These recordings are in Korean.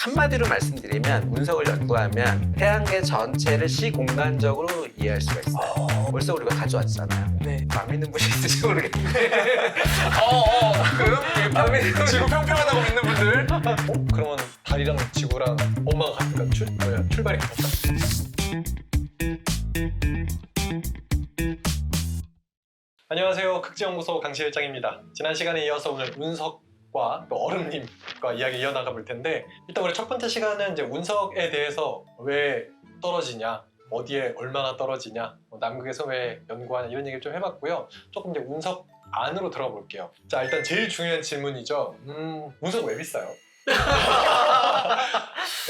한마디로 말씀드리면 운석을 연구하면 태양계 전체를 시공간적으로 이해할 수가 있어요. 벌써 우리가 가져왔잖아요. 네. 안 믿는 분이 있을지 모르겠는데 가끔 안 믿는 분이 지구 평평하다고 믿는 분들. 그러면 달이랑 지구랑 엄마가 같으니까 출발이 같다. 안녕하세요. 극지연구소 강시일장입니다. 지난 시간에 이어서 오늘 운석과 또 얼음님과 이야기 이어나가 볼 텐데, 일단 우리 첫 번째 시간은 이제 운석에 대해서 왜 떨어지냐, 어디에 얼마나 떨어지냐, 남극에서 왜 연구하냐 이런 얘기를 좀 해봤고요. 조금 이제 운석 안으로 들어가 볼게요. 자, 일단 제일 중요한 질문이죠. 운석 왜 비싸요?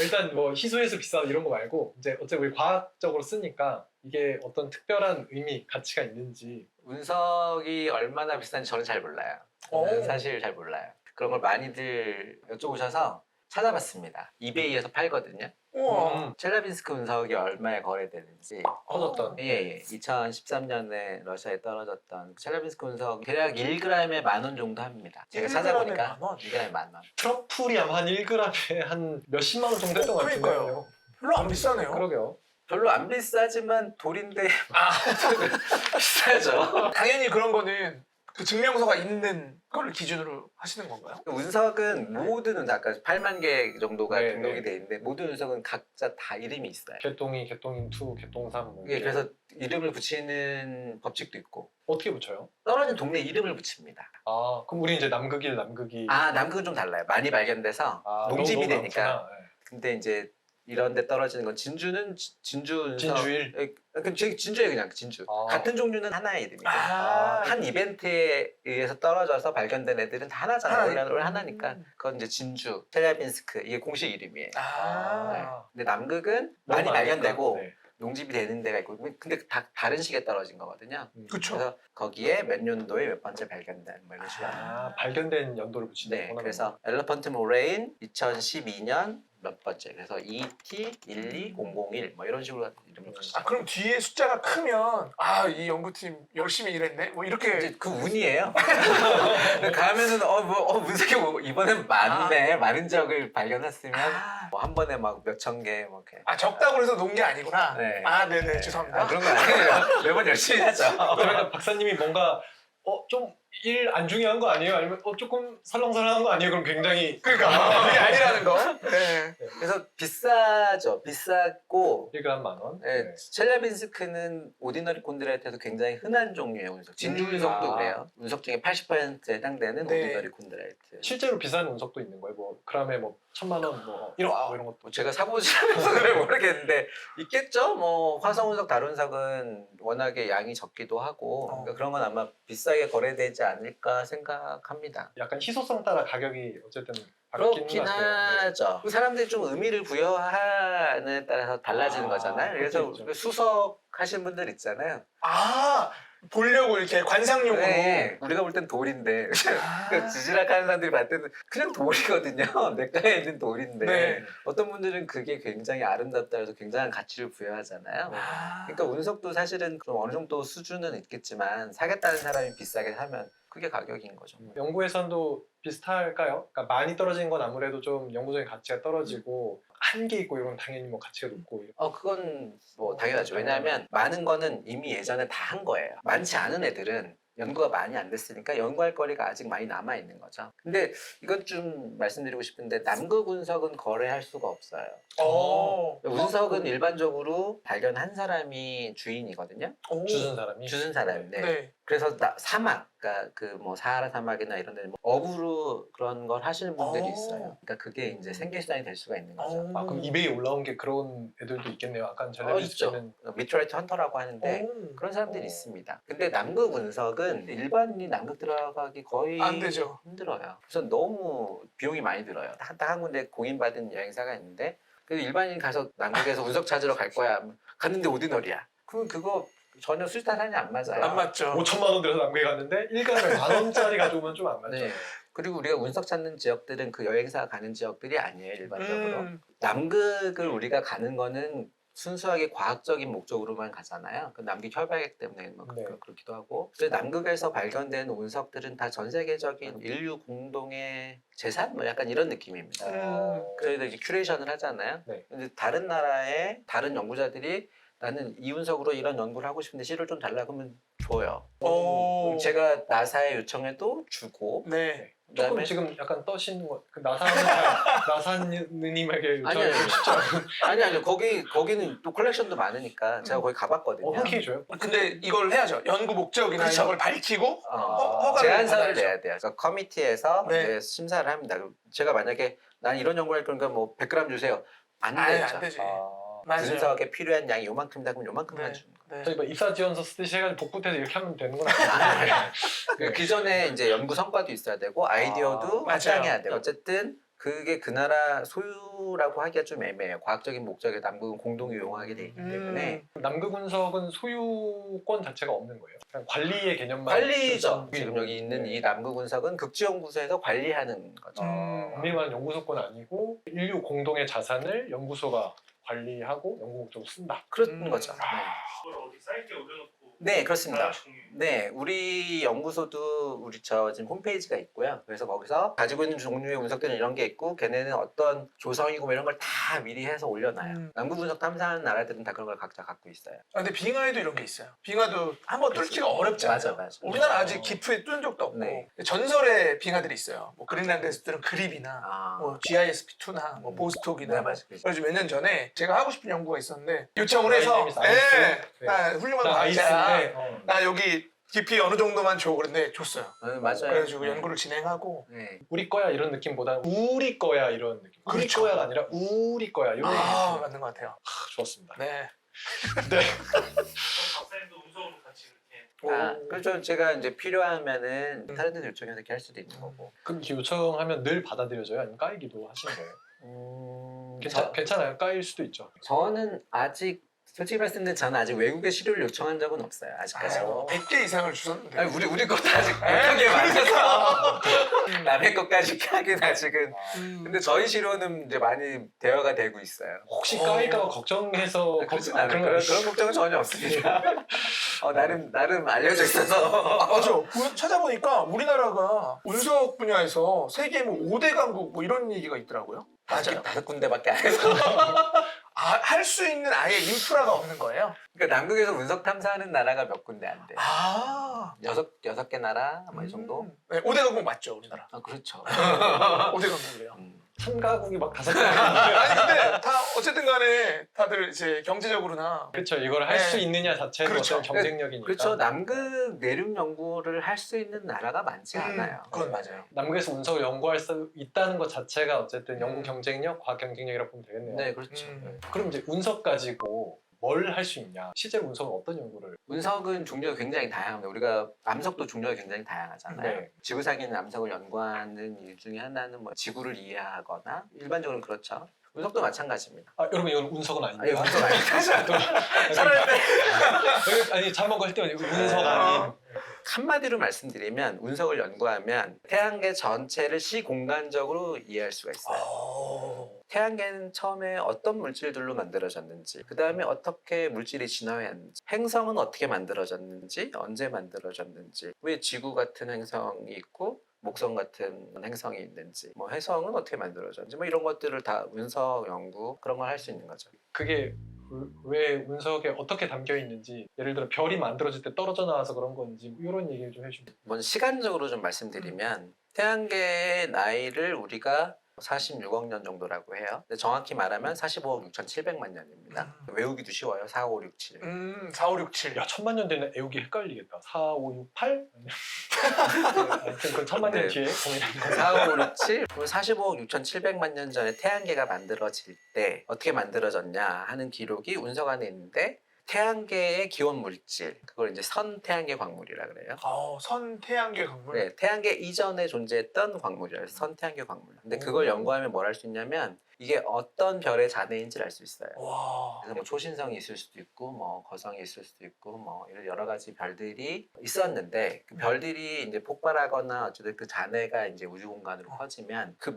일단 뭐 희소해서 비싸다 이런 거 말고 이제 어쨌든 우리 과학적으로 쓰니까 이게 어떤 특별한 의미, 가치가 있는지. 운석이 얼마나 비싼지 저는 잘 몰라요. 저는 오. 사실 잘 몰라요. 그런 걸 많이들 여쭤보셔서 찾아봤습니다. 이베이에서 팔거든요. 우와. 첼라빈스크 운석이 얼마에 거래되는지. 터졌던. 예. 2013년에 러시아에 떨어졌던 첼라빈스크 운석 대략 1g에 10,000원 정도 합니다. 제가 1g에 찾아보니까 10,000원? 1g에 10,000원. 트러플이 아마 한 1g에 한 몇십만 원 정도 했던 것 같은데요. 그러니까요. 별로 안 비싸네요. 그러게요. 별로 안 비싸지만 돌인데 아, 비싸죠. 당연히 그런 거는 그 증명서가 있는 걸 기준으로 하시는 건가요? 운석은 모든 운석, 아까 8만 개 정도가 네, 등록이 네. 돼 있는데 모든 운석은 각자 다 이름이 있어요. 개똥이, 개똥인 2, 개똥 3. 뭐 예, 이렇게. 그래서 이름을 붙이는 법칙도 있고 어떻게 붙여요? 떨어진 동네 이름을 붙입니다. 아, 그럼 우리 이제 남극일, 남극이. 아, 남극은 좀 달라요. 많이 발견돼서 아, 농집이 너무 되니까. 많구나. 네. 근데 이제 이런 데 떨어지는 건 진주는 진주 운석. 진주일? 예, 그냥 진주예요, 그냥 진주. 아. 같은 종류는 하나의 이름이에요. 아, 한 이벤트에 의해서 떨어져서 발견된 애들은 다 하나잖아요. 하나. 원래 하나니까. 그건 이제 진주, 첼라빈스크 이게 공식 이름이에요. 아. 근데 남극은 너무 많이 발견되고 많으니까. 네. 농집이 되는 데가 있고, 근데 다 다른 시기에 떨어진 거거든요. 그쵸. 그래서 거기에 몇 년도에 몇 번째 발견된 뭐 이런 식으로. 아, 발견된 연도를 붙이는 네, 거구나. 그래서 엘러펀트 모레인 2012년 몇 번째, 그래서 ET12001 뭐 이런 식으로 이름을 붙이죠. 아, 그럼 뒤에 숫자가 크면 아, 이 연구팀 열심히 일했네? 뭐 이렇게. 이제 그 운이에요. 가면은 문석이 뭐 이번엔 많네, 많은 지역을 발견했으면 아, 뭐 한 번에 막 몇천 개 뭐 이렇게. 아, 적다고 해서 놓은 게 아니구나. 네. 아, 네네. 죄송합니다. 아, 그런 거 아니에요. 매번 열심히 하죠. 그러면 박사님이 뭔가 좀 일 안 중요한 거 아니에요? 아니면 조금 설렁설렁한 거 아니에요? 그럼 굉장히 그러니까 그게 아니라는 거. 네. 그래서 비싸죠. 비쌌고 1g 10,000원. 네, 첼라빈스크는 오디너리 콘드라이트에서 굉장히 흔한 종류의 운석. 진주 운석도 아. 그래요. 운석 중에 80%에 해당되는 네. 오디너리 콘드라이트. 실제로 비싼 운석도 있는 거예요? 뭐 그램에 뭐 1,000만 원, 뭐 1억 뭐 이런 것도. 뭐 제가 사보지 않아서 잘 모르겠는데 있겠죠. 뭐 화성 운석, 달 운석은 워낙에 양이 적기도 하고 그러니까 그런 건 아마 비싸게 거래되지 않을까 생각합니다. 약간 희소성 따라 가격이 어쨌든 바뀌는 그렇긴 것 같아요. 네. 하죠. 그 사람들이 좀 의미를 부여하는 따라서 달라지는 거잖아요. 그래서 그렇죠, 그렇죠. 수석 하신 분들 있잖아요. 아, 보려고 이렇게 관상용으로. 네, 우리가 볼 땐 돌인데 그 지질학하는 사람들이 봤을 때는 그냥 돌이거든요. 냇가에 있는 돌인데 네. 어떤 분들은 그게 굉장히 아름답다 해서 굉장한 가치를 부여하잖아요. 아, 그러니까 운석도 사실은 좀 어느 정도 수준은 있겠지만 사겠다는 사람이 비싸게 사면 그게 가격인 거죠. 연구 예산도 비슷할까요? 그러니까 많이 떨어진 건 아무래도 좀 연구적인 가치가 떨어지고 한계 있고 이건 당연히 뭐 가치가 높고. 그건 뭐 당연하죠. 왜냐하면 많은 거는 이미 예전에 다 한 거예요. 많지 않은 애들은 연구가 많이 안 됐으니까 연구할 거리가 아직 많이 남아 있는 거죠. 근데 이건 좀 말씀드리고 싶은데 남극 운석은 거래할 수가 없어요. 어. 운석은 일반적으로 발견한 사람이 주인이거든요. 오. 주는 사람이. 주는 사람인데 네. 그래서 사막, 그러니까 그 뭐 사하라 사막이나 이런 데는 뭐 어부로 그런 걸 하시는 분들이 오. 있어요. 그러니까 그게 이제 생계수단이 될 수가 있는 거죠. 아, 그럼 이베이에 올라온 게 그런 애들도 있겠네요. 아까 젤라비스는 있죠. 미트라이트 헌터라고 하는데 오. 그런 사람들이 있습니다. 근데 남극 운석은 일반인이 남극 들어가기 거의 안 되죠. 힘들어요. 그래서 너무 비용이 많이 들어요. 딱 한 군데 공인받은 여행사가 있는데 그래서 일반인 가서 남극에서 운석 찾으러 갈 거야. 갔는데 오디너리야. 그럼 그거 전혀 수지타산이 안 맞아요. 안 맞죠. 5천만 원 들여서 남극에 갔는데 1g에 10,000원짜리 가져오면 좀 안 맞죠. 네. 그리고 우리가 운석 찾는 지역들은 그 여행사가 가는 지역들이 아니에요, 일반적으로. 음. 남극을 우리가 가는 거는 순수하게 과학적인 목적으로만 가잖아요. 그 남극 협약액 때문에 뭐 네. 그렇기도 하고. 그래서 남극에서 발견된 운석들은 다 전 세계적인 인류 공동의 재산? 뭐 약간 이런 느낌입니다. 그래서 이제 큐레이션을 하잖아요. 네. 근데 다른 나라의 다른 연구자들이 나는 이 운석으로 이런 연구를 하고 싶은데 시를 좀 달라 그러면 줘요. 오. 제가 나사에 요청해도 주고. 네. 조금 그다음에 지금 약간 떠시는 거. 그 나사님에게 아니요, 요청하기 쉽지 않은. 아니요. 거기는 또 컬렉션도 많으니까 제가 거기 가봤거든요. 흔쾌히 줘요? 근데 이걸 해야죠. 연구 목적이나 그렇죠. 이런 걸 밝히고 허가를 제안서를 받아야죠. 내야 돼요. 그래서 커미티에서 네. 이제 심사를 합니다. 제가 만약에 난 이런 연구할 거니까 뭐 100g 주세요. 안 아예 되죠. 안 되지. 아. 맞아요. 분석에 필요한 양이 요만큼이다 그러면 요만큼만 네. 주는 거예요. 네. 저희 뭐 입사 지원서 쓰듯이 해가지고 복붙해서 이렇게 하면 되는 건 아니에요. 그 기존에 이제 연구 성과도 있어야 되고 아이디어도 맞아요. 확장해야 돼요. 어쨌든 그게 그 나라 소유라고 하기가 좀 애매해요. 과학적인 목적에 남북은 공동 이용하게 돼 있기 때문에 남극 운석은 소유권 자체가 없는 거예요. 그냥 관리의 개념만. 관리죠. 있는 지금 여기 있는 네. 이 남극 운석은 극지연구소에서 관리하는 거죠. 엄밀히 말하면 연구소권 아니고 인류 공동의 자산을 연구소가 관리하고 연구 목적으로 쓴다. 그런 거죠. 그걸 어디 사이트에 올려놓고 네, 그렇습니다. 나라식 공유. 네, 우리 연구소도 우리 지금 홈페이지가 있고요. 그래서 거기서 가지고 있는 종류의 운석들은 이런 게 있고 걔네는 어떤 조성이고 뭐 이런 걸 다 미리 해서 올려놔요. 남극 운석 탐사하는 나라들은 다 그런 걸 각자 갖고 있어요. 근데 빙하에도 이런 게 있어요. 빙하도 한번 뚫기가 어렵잖아요. 맞아. 우리나라 아직 깊이 뚫은 적도 없고 네. 전설의 빙하들이 있어요. 뭐 그린란드에서 뚫은 그립이나 뭐 GISP2나 뭐 보스톡이나 네, 맞아. 그래서 몇 년 전에 제가 하고 싶은 연구가 있었는데 요청을 해서 아이스, 아이스. 네. 나 훌륭한 나 과학자야. 아이스인데 나 여기 깊이 어느 정도만 줘. 그런데 줬어요. 맞아요. 그래가지고 연구를 진행하고 네. 우리 거야 이런 느낌보다 우리 거야 이런 느낌. 우리 그렇죠. 거야가 아니라 우리 거야 이런 느낌. 맞는 것 같아요. 좋았습니다. 네. 네. 그럼 박사님도 운석으로 같이 이렇게 그래서 제가 이제 필요하면은 다른 데서 요청해서 이렇게 할 수도 있는 거고. 그럼 이렇게 요청하면 늘 받아들여져요? 아니면 까이기도 하시는 거예요? 괜찮아요. 까일 수도 있죠. 저는 아직 솔직히 말씀드리면 저는 아직 외국의 시료를 요청한 적은 없어요. 아직까지. 100개 이상을 주셨는데. 아니, 우리 것도 아직 못하게 많아서 남의 것까지 하긴 아직은. 근데 저희 시료는 이제 많이 대화가 되고 있어요. 혹시 까일까봐 걱정해서 그렇진 아, 않아요. 그런 건 그런 걱정은 전혀 없습니다. 나름 알려져 있어서. 맞아. 찾아보니까 우리나라가 운석 분야에서 세계 뭐 5대 강국 뭐 이런 얘기가 있더라고요. 맞아요. 5군데밖에 안 해서. 할 수 있는 아예 인프라가 없는 거예요. 그러니까 남극에서 운석 탐사하는 나라가 몇 군데 안 돼요. 아. 여섯 개 나라 뭐 이 정도. 네, 5대 강국 맞죠, 우리나라. 그렇죠. 5대 강국이래요. 참가국이 막 5개. 아니 근데 다 어쨌든 간에 다들 이제 경제적으로나 그렇죠. 이걸 할 수 네. 있느냐 자체는 그렇죠. 어떤 경쟁력이니까. 그렇죠. 남극 내륙 연구를 할 수 있는 나라가 많지 않아요. 그건 맞아요. 남극에서 운석을 연구할 수 있다는 것 자체가 어쨌든 연구 경쟁력, 과학 경쟁력이라고 보면 되겠네요. 네, 그렇죠. 그럼 이제 운석 가지고 뭘 할 수 있냐? 실제로 운석은 어떤 연구를? 운석은 종류가 굉장히 다양합니다. 우리가 암석도 종류가 굉장히 다양하잖아요. 네. 지구상에 있는 암석을 연구하는 일 중에 하나는 뭐 지구를 이해하거나 일반적으로 그렇죠. 운석도 마찬가지입니다. 아 여러분 이건 운석은 아니, 아니에요. 운석 아니다. 아니 잘못 걸 때 운석 아닌. 한마디로 말씀드리면 운석을 연구하면 태양계 전체를 시공간적으로 이해할 수가 있어요. 태양계는 처음에 어떤 물질들로 만들어졌는지, 그 다음에 어떻게 물질이 진화했는지, 행성은 어떻게 만들어졌는지, 언제 만들어졌는지, 왜 지구 같은 행성이 있고 목성 같은 행성이 있는지, 뭐 해성은 어떻게 만들어졌는지, 뭐 이런 것들을 다 운석 연구 그런 걸 할 수 있는 거죠. 그게 왜 운석에 어떻게 담겨 있는지, 예를 들어 별이 만들어질 때 떨어져 나와서 그런 건지 이런 얘기를 좀 해주면. 먼저 시간적으로 좀 말씀드리면 태양계의 나이를 우리가 46억 년 정도라고 해요. 근데 정확히 말하면 45억 6,700만 년입니다. 외우기도 쉬워요. 4, 5, 6, 7. 4, 5, 6, 7. 야 1000만 년 되면 애우기 헷갈리겠다. 4, 5, 6, 8? 하여튼 그건 1000만 년 네. 뒤에 고민하는 거. 4, 5, 6, 7. 그럼 45억 6,700만 년 전에 태양계가 만들어질 때 어떻게 만들어졌냐 하는 기록이 운석 안에 있는데 태양계의 기원 물질, 그걸 이제 선 태양계 광물이라 그래요. 선 태양계 강물. 네, 태양계 이전에 존재했던 광물이에요. 선 태양계 광물. 근데 그걸 연구하면 뭘 할 수 있냐면 이게 어떤 별의 자네인지를 알 수 있어요. 와. 그래서 뭐 초신성이 있을 수도 있고 뭐 거성이 있을 수도 있고 뭐 이런 여러 가지 별들이 있었는데 그 별들이 이제 폭발하거나 어쨌든 그 잔해가 이제 우주 공간으로 퍼지면 그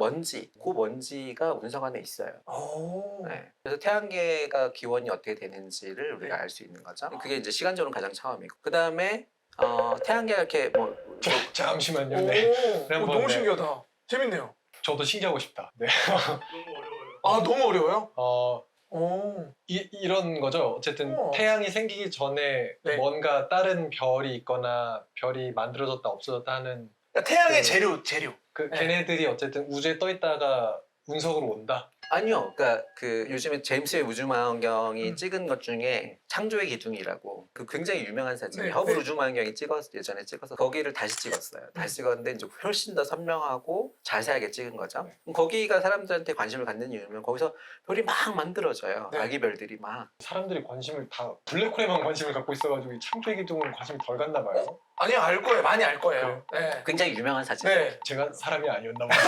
먼지가 운석 안에 있어요. 오. 네. 그래서 태양계가 기원이 어떻게 되는지를 우리가 네. 알 수 있는 거죠. 그게 이제 시간적으로 가장 처음이고 그 다음에 태양계가 이렇게 뭐 잠시만요. 오. 네. 너무 네. 신기하다. 재밌네요. 저도 신기하고 싶다. 네. 너무 어려워요. 아 너무 어려워요? 오. 이런 거죠. 어쨌든 우와. 태양이 생기기 전에 네. 뭔가 다른 별이 있거나 별이 만들어졌다 없어졌다 하는 그러니까 태양의 그- 재료. 그 네. 걔네들이 어쨌든 우주에 떠 있다가 운석으로 온다. 아니요. 그러니까 그 요즘에 제임스 웹 우주망원경이 음. 찍은 것 중에 창조의 기둥이라고 그 굉장히 유명한 사진이에요. 네, 허블 네. 우주망원경이 예전에 찍어서 거기를 다시 찍었어요. 다시 찍었는데 이제 훨씬 더 선명하고 자세하게 찍은 거죠. 네. 그럼 거기가 사람들한테 관심을 갖는 이유는 거기서 별이 막 만들어져요. 네. 아기 별들이 막. 사람들이 관심을 다 블랙홀에만 관심을 갖고 있어가지고 이 창조의 기둥은 관심이 덜 갔나 봐요. 아니요 알 거예요. 많이 알 거예요. 네. 굉장히 유명한 사진이에요. 네. 제가 사람이 아니었나 봐요.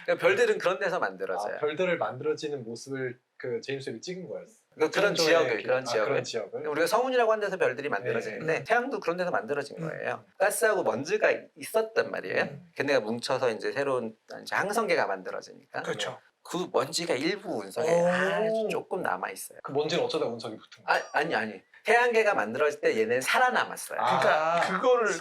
그러니까 별들은 그런 데서 만들어져요. 별들을 만들어지는 모습을 그 제임스 웹이 찍은 거였어. 그러니까 그런 지역을 그런 지역을. 우리가 성운이라고 하는 데서 별들이 만들어지는데 네. 태양도 그런 데서 만들어진 음. 거예요. 가스하고 먼지가 있었단 말이에요. 음. 걔네가 뭉쳐서 이제 새로운 이제 항성계가 만들어지니까 그렇죠. 그 먼지가 일부 운석에 오. 아주 조금 남아 있어요. 그 먼지는 어쩌다 운석이 붙은 거야. 아니. 태양계가 만들어질 때 얘는 살아남았어요. 그러니까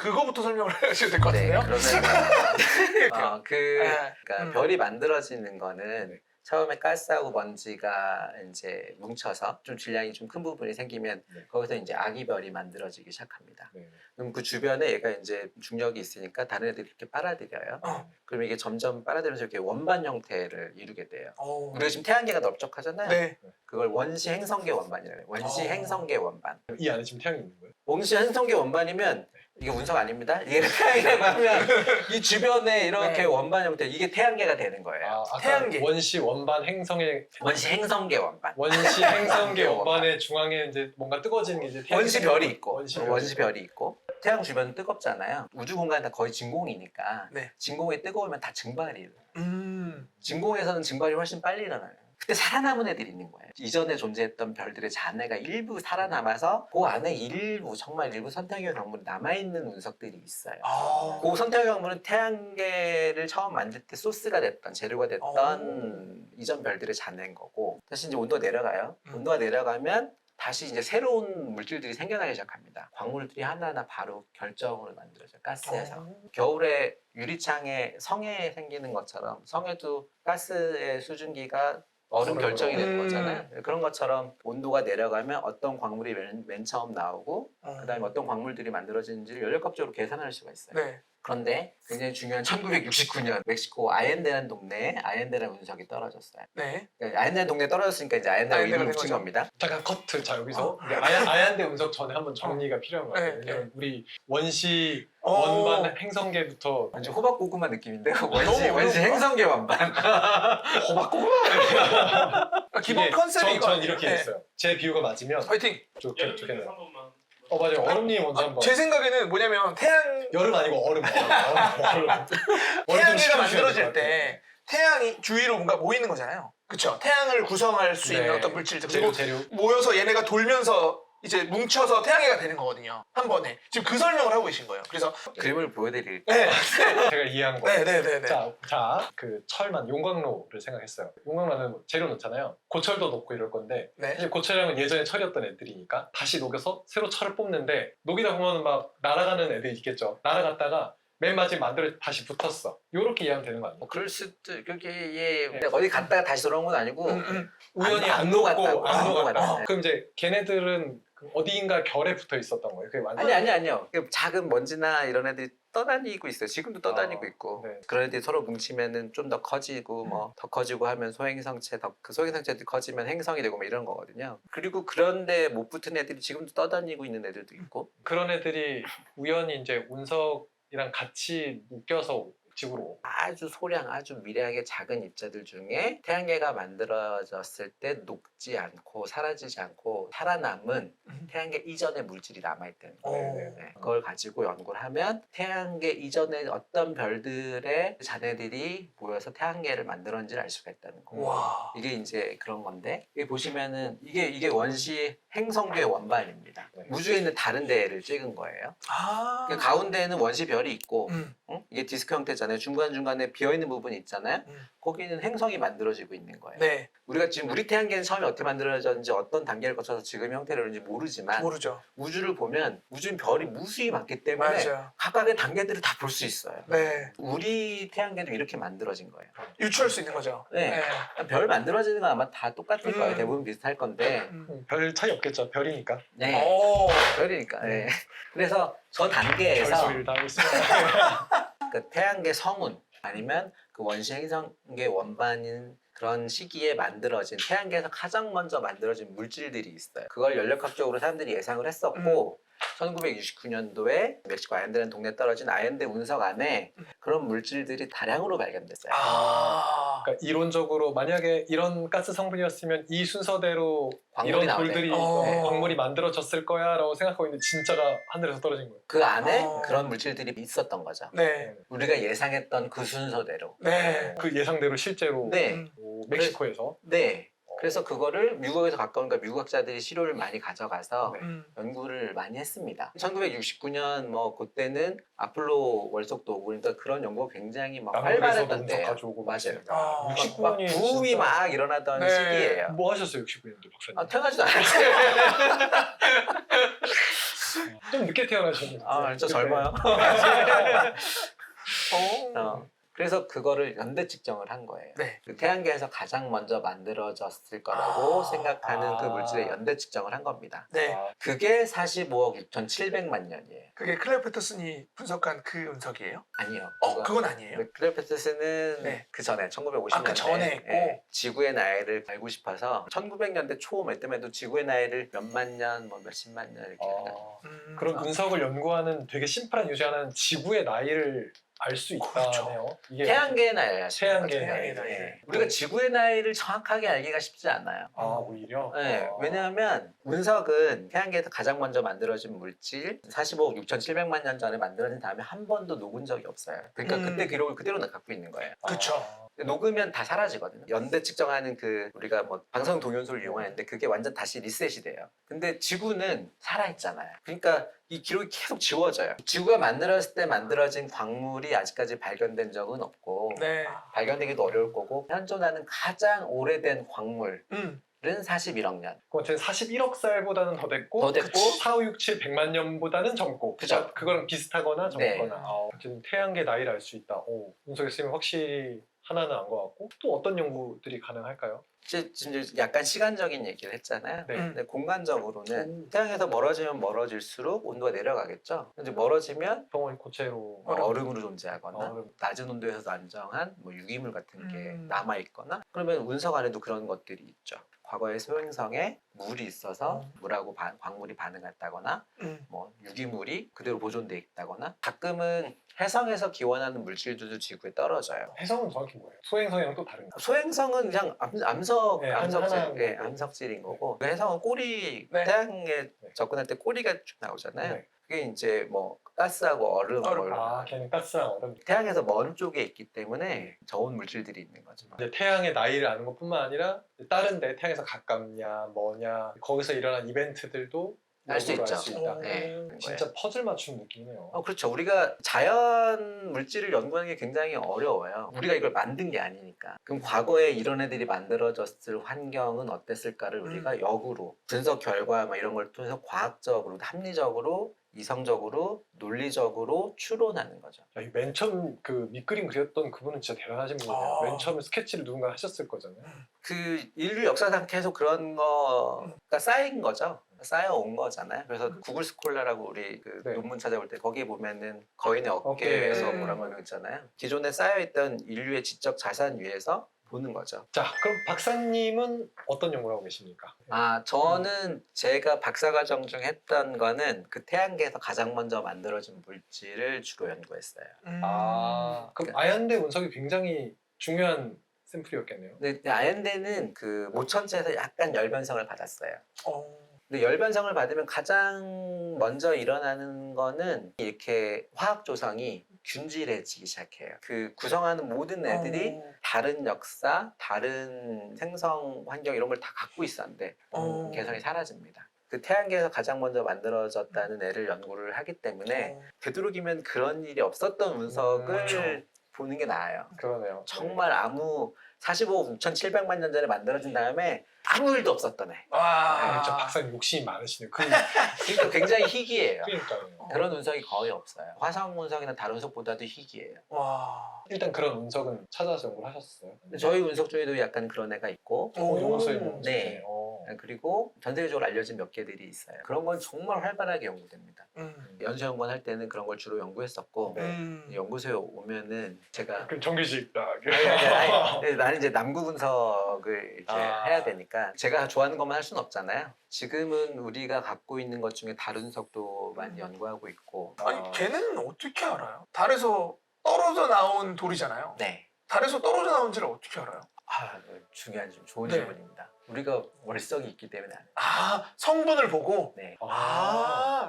그거부터 설명을 하셔야 될 것 같은데요. 그러면 그러니까 음. 별이 만들어지는 거는 처음에 가스하고 먼지가 이제 뭉쳐서 좀 질량이 좀 큰 부분이 생기면 네. 거기서 이제 아기 별이 만들어지기 시작합니다. 네. 그럼 그 주변에 얘가 이제 중력이 있으니까 다른 애들이 이렇게 빨아들여요. 그럼 이게 점점 빨아들면서 이렇게 원반 형태를 이루게 돼요. 오. 우리가 지금 태양계가 넓적하잖아요. 네. 그걸 원시 행성계 원반이라고 해요. 원시 행성계 원반. 이 안에 지금 태양이 있는 거예요? 원시 행성계 원반이면 이게 운석 아닙니다. 이게 태양이라고 하면 이 주변에 이렇게 네. 원반 형태 이게 태양계가 되는 거예요. 아까 태양계. 원시 원반 행성의 원시 행성계 원반. 원시 행성계 원반의 중앙에 이제 뭔가 뜨거워지는 게 이제 태양이 원시 별이 있고 원시 별이 있고 태양 주변은 뜨겁잖아요. 우주 공간은 다 거의 진공이니까 네. 진공이 뜨거우면 다 증발이 일어나요. 진공에서는 증발이 훨씬 빨리 일어나요. 그때 살아남은 애들이 있는 거예요. 이전에 존재했던 별들의 잔해가 일부 살아남아서 그 안에 정말 일부 선택의 광물이 남아있는 운석들이 있어요. 아. 그 선택의 광물은 태양계를 처음 만들 때 소스가 됐던 재료가 됐던 이전 별들의 잔해인 거고 다시 이제 온도가 내려가요. 온도가 내려가면 다시 이제 새로운 물질들이 생겨나기 시작합니다. 광물들이 하나하나 바로 결정으로 만들어져요. 가스에서. 겨울에 유리창에 성에 생기는 것처럼 성에도 가스의 수증기가 얼음 결정이 되는 거잖아요. 그런 것처럼 온도가 내려가면 어떤 광물이 맨 처음 나오고 그다음에 어떤 광물들이 만들어지는지를 연력학적으로 계산할 수가 있어요. 네. 그런데 굉장히 중요한 1969년 멕시코 아옌데라는 동네에 아옌데라 운석이 떨어졌어요. 네. 그러니까 아옌데라 동네에 떨어졌으니까 이제 아옌데라 아옌데라 이름을 된 붙인 거죠. 겁니다. 잠깐 커트. 자 여기서 아얀데 운석 전에 한번 정리가 필요한 것 같아요. 네, 왜냐면 우리 원시 어. 원반 행성계부터 완전 호박고구마 느낌인데요. 너무 원시 어려운가? 행성계 원반. 기본 컨셉이 전 이렇게 있어요. 제 비유가 맞으면 화이팅. 좋겠네요. 여름에 한 번만. 맞아요. 얼음님 먼저 한번. 제 생각에는 뭐냐면 여름 아니고 얼음. 얼음 좀 태양계가 식혀주셔야 만들어질 될것 때 태양이 주위로 뭔가 모이는 거잖아요. 그렇죠. 태양을 구성할 수 있는 네. 어떤 물질들 그리고 재료. 모여서 얘네가 돌면서 이제 뭉쳐서 태양계가 되는 거거든요. 한 번에. 지금 그 설명을 하고 계신 거예요. 그래서 그림을 보여드릴게요. 네. 제가 이해한 거. 네. 그 철만 용광로를 생각했어요. 용광로는 뭐 재료 넣잖아요. 고철도 넣고 이럴 건데 네. 사실 고철이랑은 예전에 철이었던 애들이니까 다시 녹여서 새로 철을 뽑는데 녹이다 보면 막 날아가는 애들이 있겠죠. 날아갔다가 맨 마지막에 만들어 다시 붙었어. 요렇게 이해하면 되는 거 아니에요? 뭐 그럴 수도 그게 어디 갔다가 다시 돌아온 건 아니고 우연히 안 안 녹았다고. 녹고 안 녹았다. 네. 그럼 이제 걔네들은 그 어디인가 결에 붙어 있었던 거예요. 그게 완전 아니요. 그 작은 먼지나 이런 애들이 떠다니고 있어요. 지금도 떠다니고 있고 네. 그런 애들이 서로 뭉치면은 좀 더 커지고 뭐 더 커지고 하면 소행성체 그 소행성체들이 커지면 행성이 되고 뭐 이런 거거든요. 그리고 그런데 못 붙은 애들이 지금도 떠다니고 있는 애들도 있고 그런 애들이 우연히 이제 운석이랑 같이 묶여서 지구로. 아주 소량, 아주 미세하게 작은 입자들 중에 태양계가 만들어졌을 때 녹지 않고 사라지지 않고 살아남은 태양계 이전의 물질이 남아있다는 거예요. 오. 네. 그걸 가지고 연구를 하면 태양계 이전에 어떤 별들의 자네들이 모여서 태양계를 만들었는지를 알 수가 있다는 거예요. 와. 이게 이제 그런 건데 여기 보시면은 이게 원시 행성교의 원반입니다. 네. 우주에 있는 다른 데를 찍은 거예요. 아. 그 가운데에는 원시 별이 있고 음. 이게 디스크 형태잖아요. 중간중간에 비어있는 부분이 있잖아요. 거기는 행성이 만들어지고 있는 거예요. 네. 우리가 지금 우리 태양계는 처음에 어떻게 만들어졌는지 어떤 단계를 거쳐서 지금 형태를 이루는지 모르지만 모르죠. 우주를 보면 우주는 별이 무수히 많기 때문에 맞아요. 각각의 단계들을 다 볼 수 있어요. 네. 우리 태양계도 이렇게 만들어진 거예요. 유추할 수 있는 거죠. 네. 별 만들어지는 건 아마 다 똑같을 거예요. 음. 대부분 비슷할 건데. 별 차이 없겠죠. 별이니까. 네. 오. 별이니까. 네. 그래서 저 별 단계에서 소리를 다 하고 있습니다. 그 태양계 성운 아니면 그 원시 행성계 원반인 그런 시기에 만들어진 태양계에서 가장 먼저 만들어진 물질들이 있어요. 그걸 연력학적으로 사람들이 예상을 했었고 1969년도에 멕시코 아얀데라는 동네에 떨어진 아얀데 운석 안에 그런 물질들이 다량으로 발견됐어요. 아. 그러니까 이론적으로 만약에 이런 가스 성분이었으면 이 순서대로 광물이 이런 나오네. 돌들이 어. 광물이 만들어졌을 거야라고 생각하고 있는데 진짜가 하늘에서 떨어진 거예요. 그 안에 어. 그런 물질들이 있었던 거죠. 네. 우리가 예상했던 그 순서대로. 네. 그 예상대로 실제로 네. 음. 멕시코에서 네. 그래서 그거를 미국에서 가까우니까 미국 학자들이 시료를 많이 가져가서 연구를 많이 했습니다. 1969년 뭐 그때는 아폴로 월석도 오고 그러니까 그런 연구가 굉장히 막 남극에서도 활발했던 운석 때예요. 가져오고 맞아요. 아. 69년이 붐이 진짜... 막 일어나던 네. 시기예요. 뭐 하셨어요 69년도 박사님? 아, 태어나지도 않았어요. 좀 늦게 태어나셨는데. 아, 저 젊어요. 오. 그래서 그거를 연대 측정을 한 거예요. 네. 그 태양계에서 가장 먼저 만들어졌을 거라고 아. 생각하는 그 물질의 연대 측정을 한 겁니다. 네. 아, 그게 45억 6,700만 년이에요. 그게 클레어 패터슨이 분석한 그 운석이에요? 아니요. 그건 아니에요. 클레오패트스는 네. 그 전에 1950년대 아, 그 전에 했고? 지구의 나이를 알고 싶어서 1900년대 초 이때만 지구의 나이를 몇만 년, 뭐 몇십만 년 이렇게 아, 음. 그런 운석을 연구하는 되게 심플한 요지 하나는 지구의 나이를 알 수 있다네요. 이게 태양계의 나이를 태양계의 나이. 우리가 지구의 나이를 정확하게 알기가 쉽지 않아요. 아 오히려. 네, 왜냐하면 운석은 태양계에서 가장 먼저 만들어진 물질 45억 6,700만 년 전에 만들어진 다음에 한 번도 녹은 적이 없어요. 그러니까 그때 기록을 그대로 갖고 있는 거예요. 그쵸. 녹으면 다 사라지거든요. 연대 측정하는 그 우리가 뭐 방사능 동연소를 이용하는데 그게 완전 다시 리셋이 돼요. 근데 지구는 살아있잖아요. 그러니까 이 기록이 계속 지워져요. 지구가 만들어졌을 때 만들어진 광물이 아직까지 발견된 적은 없고 네. 발견되기도 어려울 거고 현존하는 가장 오래된 광물은 41억 년. 그건 제 41억 살보다는 더 됐고, 더 됐고 4, 5, 6, 7, 100만 년보다는 젊고, 그죠. 그거랑 비슷하거나 네. 적거나. 어쨌든 태양계 나이를 알 수 있다. 운석에 쓰면 확실히 하나는 안 것 같고, 또 어떤 연구들이 가능할까요? 지금 약간 시간적인 얘기를 했잖아요. 네. 근데 공간적으로는 태양에서 멀어지면 멀어질수록 온도가 내려가겠죠. 이제 멀어지면 병원 고체로 얼음으로 존재하거나 얼음. 낮은 온도에서 안정한 뭐 유기물 같은 게 음. 남아 있거나 그러면 운석 안에도 그런 것들이 있죠. 과거에 소행성에 물이 있어서 물하고 광물이 반응했다거나 뭐 유기물이 그대로 보존돼 있다거나 가끔은 해성에서 기원하는 물질들도 지구에 떨어져요. 해성은 정확히 뭐예요? 소행성이랑 또 다른가? 소행성은 그냥 네, 하나 암석질인 거고 그 해성은 꼬리 네. 태양에 접근할 때 꼬리가 쭉 나오잖아요. 네. 그게 이제 뭐 가스하고 얼음, 뭐 이런 걔는 가스랑 얼음. 태양에서 먼 쪽에 있기 때문에 저온 물질들이 있는 거죠. 이제 태양의 나이를 아는 것뿐만 아니라 다른데 태양에서 가깝냐, 뭐냐, 거기서 일어난 이벤트들도 알 수 있죠. 있다. 네. 진짜 퍼즐 맞춤 느낌이네요. 그렇죠. 우리가 자연 물질을 연구하는 게 굉장히 어려워요. 우리가 이걸 만든 게 아니니까. 그럼 과거에 이런 애들이 만들어졌을 환경은 어땠을까를 우리가 역으로 분석 결과 막 이런 걸 통해서 과학적으로, 합리적으로, 이성적으로, 논리적으로 추론하는 거죠. 맨 처음 그 밑그림 그렸던 그분은 진짜 대단하신 분이에요. 아. 맨 처음에 스케치를 누군가 하셨을 거잖아요. 그 인류 역사상 계속 그런 거가 쌓인 거죠. 쌓여온 거잖아요. 그래서 구글 스콜라라고 우리 그 네. 논문 찾아볼 때 거기에 보면은 거인의 어깨에서 어깨. 뭐라고 있잖아요. 기존에 쌓여있던 인류의 지적 자산 위에서 보는 거죠. 자, 그럼 박사님은 어떤 연구를 하고 계십니까? 저는 제가 박사과정 중 했던 거는 그 태양계에서 가장 먼저 만들어진 물질을 주로 연구했어요. 그럼 아연대 운석이 굉장히 중요한 샘플이었겠네요. 근데 아연대는 그 모천체에서 약간 열 변성을 받았어요. 어. 근데 열 변성을 받으면 가장 먼저 일어나는 거는 이렇게 화학 조성이 균질해지기 시작해요. 그 구성하는 모든 애들이 다른 역사, 다른 생성 환경 이런 걸 다 갖고 있었는데 개성이 사라집니다. 그 태양계에서 가장 먼저 만들어졌다는 애를 연구를 하기 때문에 되도록이면 그런 일이 없었던 운석을 그렇죠. 보는 게 나아요. 그러네요. 정말 아무 45억 6,700만 년 전에 만들어진 다음에 아무 일도 없었던 애. 아, 진짜 박사님 욕심이 많으시네요. 그러니까 굉장히 희귀해요. 그러니까요. 그런 운석이 거의 없어요. 화성 운석이나 다른 운석보다도 희귀해요. 와. 일단 그런 운석은 찾아서 연구를 하셨어요? 저희 운석 중에도 약간 그런 애가 있고, 용어소에 있는 운석 네. 중에. 그리고 전 세계적으로 알려진 몇 개들이 있어요. 그런 건 정말 활발하게 연구됩니다. 연수연구원 할 때는 그런 걸 주로 연구했었고, 연구소에 오면은 제가 그럼 정규직. 나는 이제 남구 분석을 이제 해야 되니까 제가 좋아하는 것만 할 수는 없잖아요. 지금은 우리가 갖고 있는 것 중에 다른 석도 많이 연구하고 있고. 아니 걔는 어떻게 알아요? 달에서 떨어져 나온 돌이잖아요. 네. 달에서 떨어져 나온지를 어떻게 알아요? 중요한 좋은 네. 질문입니다. 우리가 월성이 있기 때문에 안 해요. 성분을 보고. 네.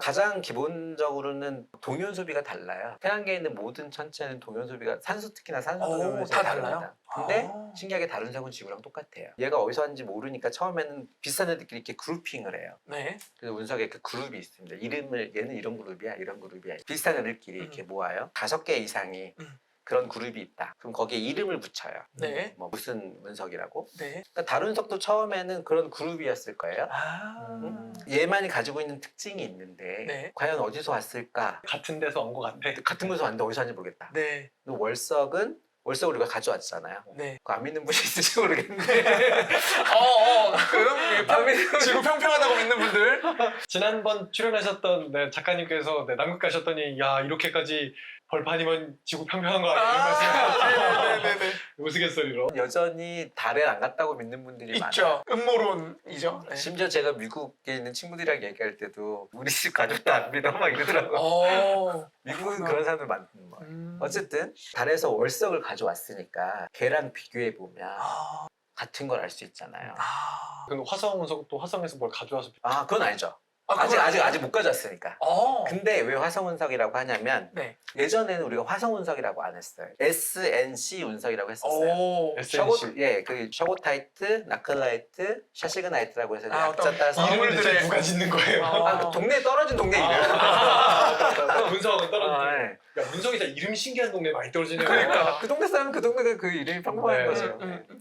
가장 기본적으로는 동연 소비가 달라요. 태양계에 있는 모든 천체는 동연 소비가 산소 특히나 산소 동연 소비가 다 달라요? 다릅니다. 근데 신기하게 다른 색은 지구랑 똑같아요. 얘가 어디서 왔는지 모르니까 처음에는 비슷한 애들끼리 이렇게 그룹핑을 해요. 네. 그래서 운석에 그 그룹이 있습니다. 이름을 얘는 이런 그룹이야, 이런 그룹이야. 비슷한 애들끼리 이렇게 모아요. 5개 이상이 그런 그룹이 있다. 그럼 거기에 이름을 붙여요. 네. 뭐 무슨 운석이라고? 네. 그러니까 다른 운석도 처음에는 그런 그룹이었을 거예요. 얘만이 가지고 있는 특징이 있는데 네. 과연 어디서 왔을까? 같은 데서 온 것 같아. 같은 곳에서 왔는데 어디서 왔는지 모르겠다. 네. 근데 월석을 우리가 가져왔잖아요. 네. 그거 안 믿는 분이 있을지 모르겠는데 그럼 지구 평평하다고 믿는 분들. 지난번 출연하셨던 작가님께서 남극 가셨더니 야 이렇게까지 벌판이면 지구 평평한 거 아니에요? 네네네. 우스갯소리로. 여전히 달에 안 갔다고 믿는 분들이 있죠. 음모론이죠. 네. 심지어 제가 미국에 있는 친구들이랑 얘기할 때도 우리 집 가족도 안 믿어 막 이러더라고. 미국은 그런 사람들 많은 거예요. 어쨌든 달에서 월석을 가져왔으니까 걔랑 비교해 보면 같은 걸 알 수 있잖아요. 근데 화성 운석도 화성에서 뭘 가져와서 그건 아니죠. 아직 못 가져왔으니까. 근데 왜 화성 운석이라고 하냐면 네. 예전에는 우리가 화성 운석이라고 안 했어요. SNC 운석이라고 했었어요. SNC. 그 셔고타이트, 나클라이트, 샤시그나이트라고 해서 약자 어떤 따서 이름을 대체 누가 짓는 거예요? 그 동네에 떨어진 동네 이름. 운석은 떨어진. 네. 야 운석이 다 이름 신기한 동네 많이 떨어지네요. 그러니까. 그 동네 사람은 그 동네가 그 이름이 평범한 네. 거죠.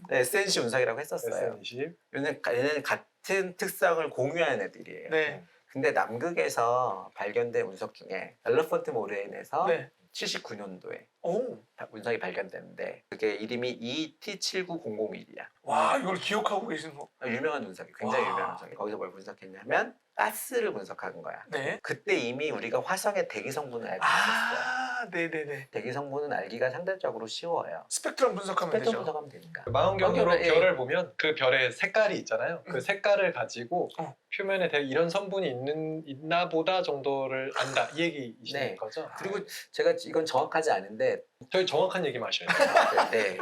네, SNC 운석이라고 했었어요. SN20. 얘네는 같은 특성을 공유하는 애들이에요. 네. 근데 남극에서 발견된 운석 중에 엘러펀트 모레인에서 네. 79년도에 오. 운석이 발견됐는데 그게 이름이 ET79001이야. 와, 이걸 기억하고 계시는 거. 유명한 운석이 굉장히 와. 유명한 운석이. 거기서 뭘 분석했냐면 가스를 분석한 거야. 네. 그때 이미 우리가 화성의 대기 성분을 알고 있었어요. 네네네. 대기 성분은 알기가 상대적으로 쉬워요. 스펙트럼 분석하면 스펙트럼 되죠. 분석하면 되니까. 망원경으로 예. 별을 보면 그 별의 색깔이 있잖아요. 그 색깔을 가지고 표면에 이런 성분이 있나 보다 정도를 안다 이 얘기이신 네. 거죠? 그리고 제가 이건 정확하지 않은데 저희 정확한 얘기만 하셔야 돼요. 네.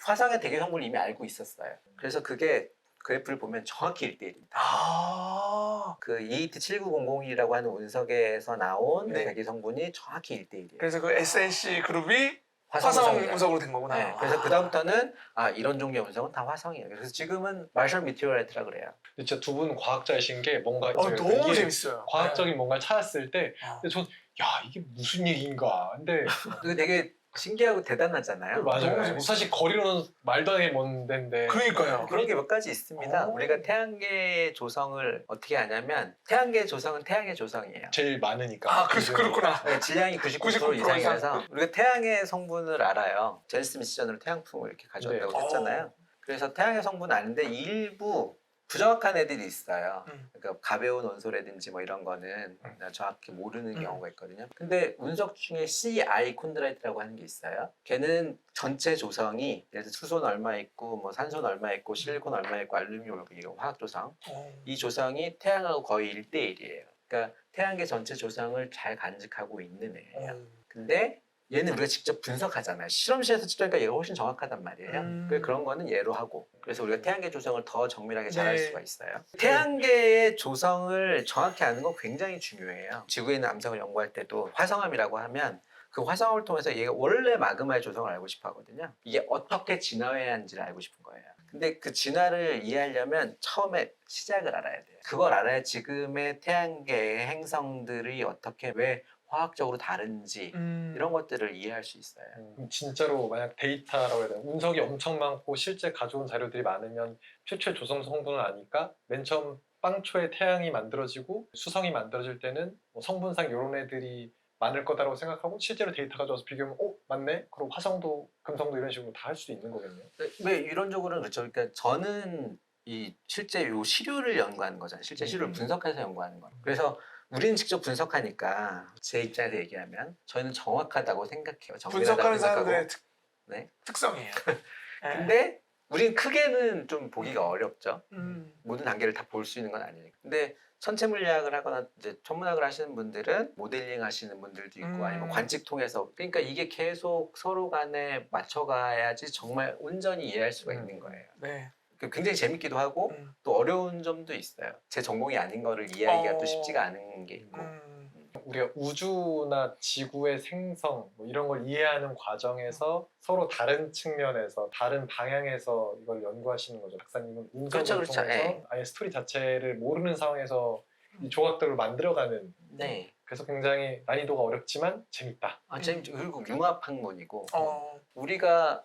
화성의 대기 성분을 이미 알고 있었어요. 그래서 그게 그래프를 보면 정확히 1대1입니다. 그 ET7900이라고 하는 운석에서 나온 네. 대기 성분이 정확히 1대1이에요. 그래서 그 SNC 그룹이 화성 화성운석이다. 운석으로 된 거구나. 네, 그래서 그 다음부터는 이런 종류의 운석은 다 화성이에요. 그래서 지금은 마셜 미티오라이트라 그래요. 근데 진짜 두 분 과학자이신 게 뭔가 너무 이게 재밌어요. 과학적인 뭔가를 찾았을 때 근데 전 이게 무슨 얘기인가 근데 그게 되게 신기하고 대단하잖아요. 너무 맞아요. 재밌어요. 사실 거리로는 말도 안 되게 먼 데인데 그러니까요. 그런 게 몇 가지 있습니다. 우리가 태양계 조성을 어떻게 하냐면 태양계 조성은 태양의 조성이에요. 제일 많으니까 그렇구나. 네, 질량이 99% 이상이라서 우리가 태양의 성분을 알아요. 제임스 스미스 전으로 태양풍을 이렇게 가져왔다고 네. 했잖아요. 그래서 태양의 성분은 아는데 일부 부정확한 애들이 있어요. 음. 그러니까 가벼운 원소라든지 뭐 이런 거는 정확히 모르는 음. 경우가 있거든요. 근데 운석 중에 CI 콘드라이트라고 하는 게 있어요. 걔는 전체 조성이 예를 들어 수소는 얼마 있고 뭐 산소는 얼마 있고 실리콘 얼마 있고 알루미늄 이런 화학 조성 이 조성이 태양하고 거의 1대1이에요. 그러니까 태양계 전체 조성을 잘 간직하고 있는 애예요. 근데 얘는 우리가 직접 분석하잖아요. 실험실에서 측정하니까 얘가 훨씬 정확하단 말이에요. 그래서 그런 거는 얘로 하고 그래서 우리가 태양계 조성을 더 정밀하게 잘 알 네. 수가 있어요. 태양계의 조성을 정확히 아는 건 굉장히 중요해요. 지구에 있는 암석을 연구할 때도 화성암이라고 하면 그 화성암을 통해서 얘가 원래 마그마의 조성을 알고 싶어 하거든요. 이게 어떻게 진화해야 하는지를 알고 싶은 거예요. 근데 그 진화를 이해하려면 처음에 시작을 알아야 돼요. 그걸 알아야 지금의 태양계의 행성들이 어떻게 왜 화학적으로 다른지 이런 것들을 이해할 수 있어요. 진짜로 만약 데이터라고 해야 되나 운석이 엄청 많고 실제 가져온 자료들이 많으면 최초의 조성 성분을 아니까 맨 처음 빵초에 태양이 만들어지고 수성이 만들어질 때는 뭐 성분상 이런 애들이 많을 거다라고 생각하고 실제로 데이터 가져와서 비교하면 맞네? 그럼 화성도 금성도 이런 식으로 다 할 수도 있는 거겠네요. 왜 이론적으로는 그렇죠. 그러니까 저는 이 실제 요 시료를 연구하는 거잖아요. 실제 시료를 분석해서 연구하는 거예요. 그래서 우리는 직접 분석하니까 제 입장에서 얘기하면 저희는 정확하다고 생각해요. 정밀하다고 분석하는 생각하고. 사람들의 네. 특성이에요. 네. 근데 우리는 크게는 좀 보기가 어렵죠. 음. 모든 단계를 다 볼 수 있는 건 아니니까. 근데 천체 물리학을 하거나 이제 천문학을 하시는 분들은 모델링 하시는 분들도 있고 아니면 관측 통해서 그러니까 이게 계속 서로 간에 맞춰가야지 정말 온전히 이해할 수가 있는 거예요. 네. 굉장히 재밌기도 하고 또 어려운 점도 있어요. 제 전공이 아닌 거를 이해하기가 또 쉽지가 않은 게 있고. 우리가 우주나 지구의 생성 뭐 이런 걸 이해하는 과정에서 서로 다른 측면에서 다른 방향에서 이걸 연구하시는 거죠. 박사님은 운석을 그렇죠, 그렇죠. 통해서 네. 아예 스토리 자체를 모르는 상황에서 이 조각들을 만들어가는 네. 그래서 굉장히 난이도가 어렵지만 재밌다. 재밌죠. 그리고 융합 학문이고 어. 우리가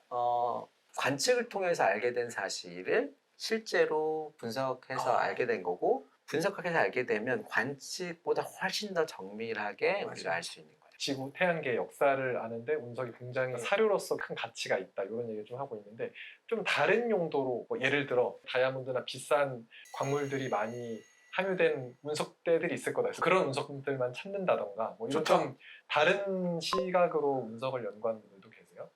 관측을 통해서 알게 된 사실을 실제로 분석해서 알게 된 거고 분석해서 알게 되면 관측보다 훨씬 더 정밀하게 우리가 알 수 있는 거예요. 지구 태양계 역사를 아는데 운석이 굉장히 사료로서 큰 가치가 있다 이런 얘기를 좀 하고 있는데 좀 다른 용도로 뭐 예를 들어 다이아몬드나 비싼 광물들이 많이 함유된 운석대들이 있을 거다. 그래서 그런 운석들만 찾는다던가 뭐 이런 좀 다른 시각으로 운석을 연구하는 분들도 계세요?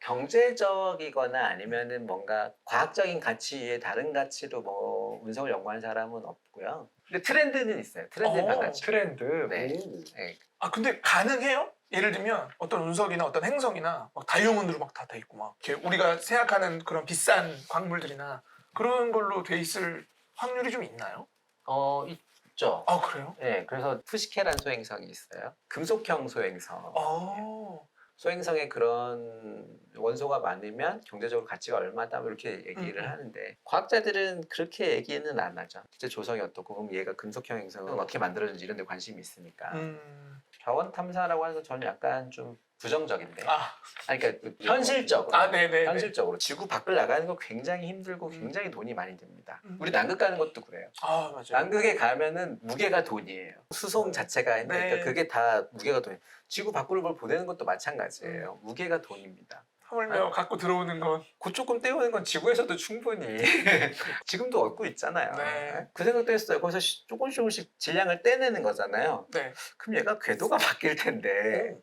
경제적이거나 아니면은 뭔가 과학적인 가치 위에 다른 가치로 뭐 운석을 연구하는 사람은 없고요. 근데 트렌드는 있어요. 트렌드는 한 가지. 트렌드. 네. 오. 네. 근데 가능해요? 예를 들면 어떤 운석이나 어떤 행성이나 막 다이아몬드로 막 다 돼 있고 막 이렇게 우리가 생각하는 그런 비싼 광물들이나 그런 걸로 돼 있을 확률이 좀 있나요? 있죠. 그래요? 네, 그래서 푸시케란 소행성이 있어요. 금속형 소행성. 소행성에 그런 원소가 많으면 경제적으로 가치가 얼마다 이렇게 얘기를 하는데 과학자들은 그렇게 얘기는 안 하죠. 실제 조성이 어떻고 그럼 얘가 금속형 행성은 어떻게 만들어졌는지 이런 데 관심이 있으니까. 자원 탐사라고 하는 건 저는 약간 좀 부정적인데. 그러니까 현실적으로. 네네. 현실적으로 지구 밖을 나가는 거 굉장히 힘들고 굉장히 돈이 많이 듭니다. 우리 남극 가는 것도 그래요. 맞아요. 남극에 가면은 무게가 돈이에요. 수송 자체가 네. 그러니까 그게 다 무게가 돈이에요. 지구 밖으로 뭘 보내는 것도 마찬가지예요. 무게가 돈입니다. 하물며 갖고 들어오는 건 그 조금 떼우는 건 지구에서도 충분히 지금도 얻고 있잖아요. 네. 그 생각도 했어요. 거기서 조금씩 질량을 떼내는 거잖아요. 네. 그럼 얘가 궤도가 바뀔 텐데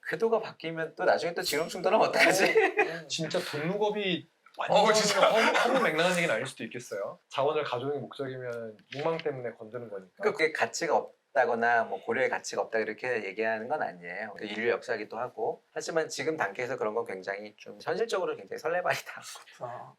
궤도가 바뀌면 또 나중에 또 지름 충돌하면 어떡하지? 진짜 돈룩업이 완전 진짜. 허무맹랑한 얘기는 아닐 수도 있겠어요. 자원을 가져오는 게 목적이면 욕망 때문에 건드는 거니까. 그러니까 그게 가치가 없다거나 뭐 고려의 가치가 없다 이렇게 얘기하는 건 아니에요. 인류 역사기도 하고 하지만 지금 단계에서 그런 건 굉장히 좀 현실적으로 굉장히 설레발이다.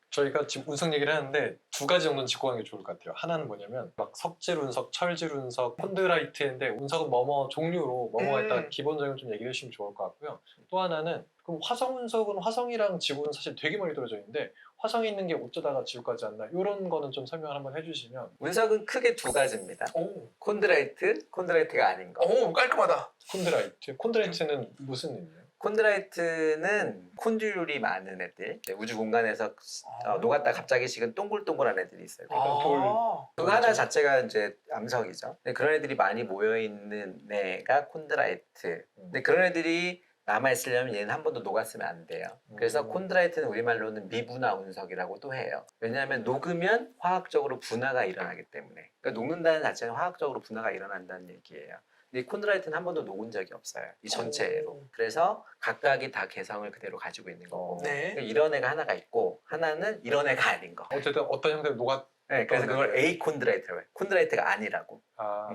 저희가 지금 운석 얘기를 하는데 두 가지 정도는 짚고 가는 게 좋을 것 같아요. 하나는 뭐냐면 막 석질 운석, 철질 운석, 콘드라이트인데 운석은 뭐뭐 종류로 뭐뭐가 있다 기본적으로 좀 얘기해 주시면 좋을 것 같고요. 또 하나는 그럼 화성 운석은 화성이랑 지구는 사실 되게 멀리 떨어져 있는데 화성에 있는 게 어쩌다가 지구까지 왔나 이런 거는 좀 설명을 한번 해주시면. 운석은 크게 두 가지입니다. 콘드라이트가 아닌 거. 깔끔하다. 콘드라이트는 무슨 의미예요? 콘드라이트는 콘듈이 많은 애들, 우주 공간에서 녹았다 갑자기 식은 동글동글한 애들이 있어요. 그거 하나 자체가 이제 암석이죠. 근데 그런 애들이 많이 모여 있는 애가 콘드라이트. 근데 그런 애들이 남아있으려면 얘는 한 번도 녹았으면 안 돼요. 그래서 콘드라이트는 우리말로는 미분화 운석이라고도 해요. 왜냐하면 녹으면 화학적으로 분화가 일어나기 때문에. 그러니까 녹는다는 자체는 화학적으로 분화가 일어난다는 얘기예요. 근데 이 콘드라이트는 한 번도 녹은 적이 없어요. 이 전체로. 그래서 각각이 다 개성을 그대로 가지고 있는 거고. 네. 그러니까 이런 애가 하나가 있고 하나는 이런 애가 아닌 거. 어쨌든 어떤 형태로 녹아 네, 그래서 그걸 A 콘드라이트라고 해요. 콘드라이트가 아니라고. 아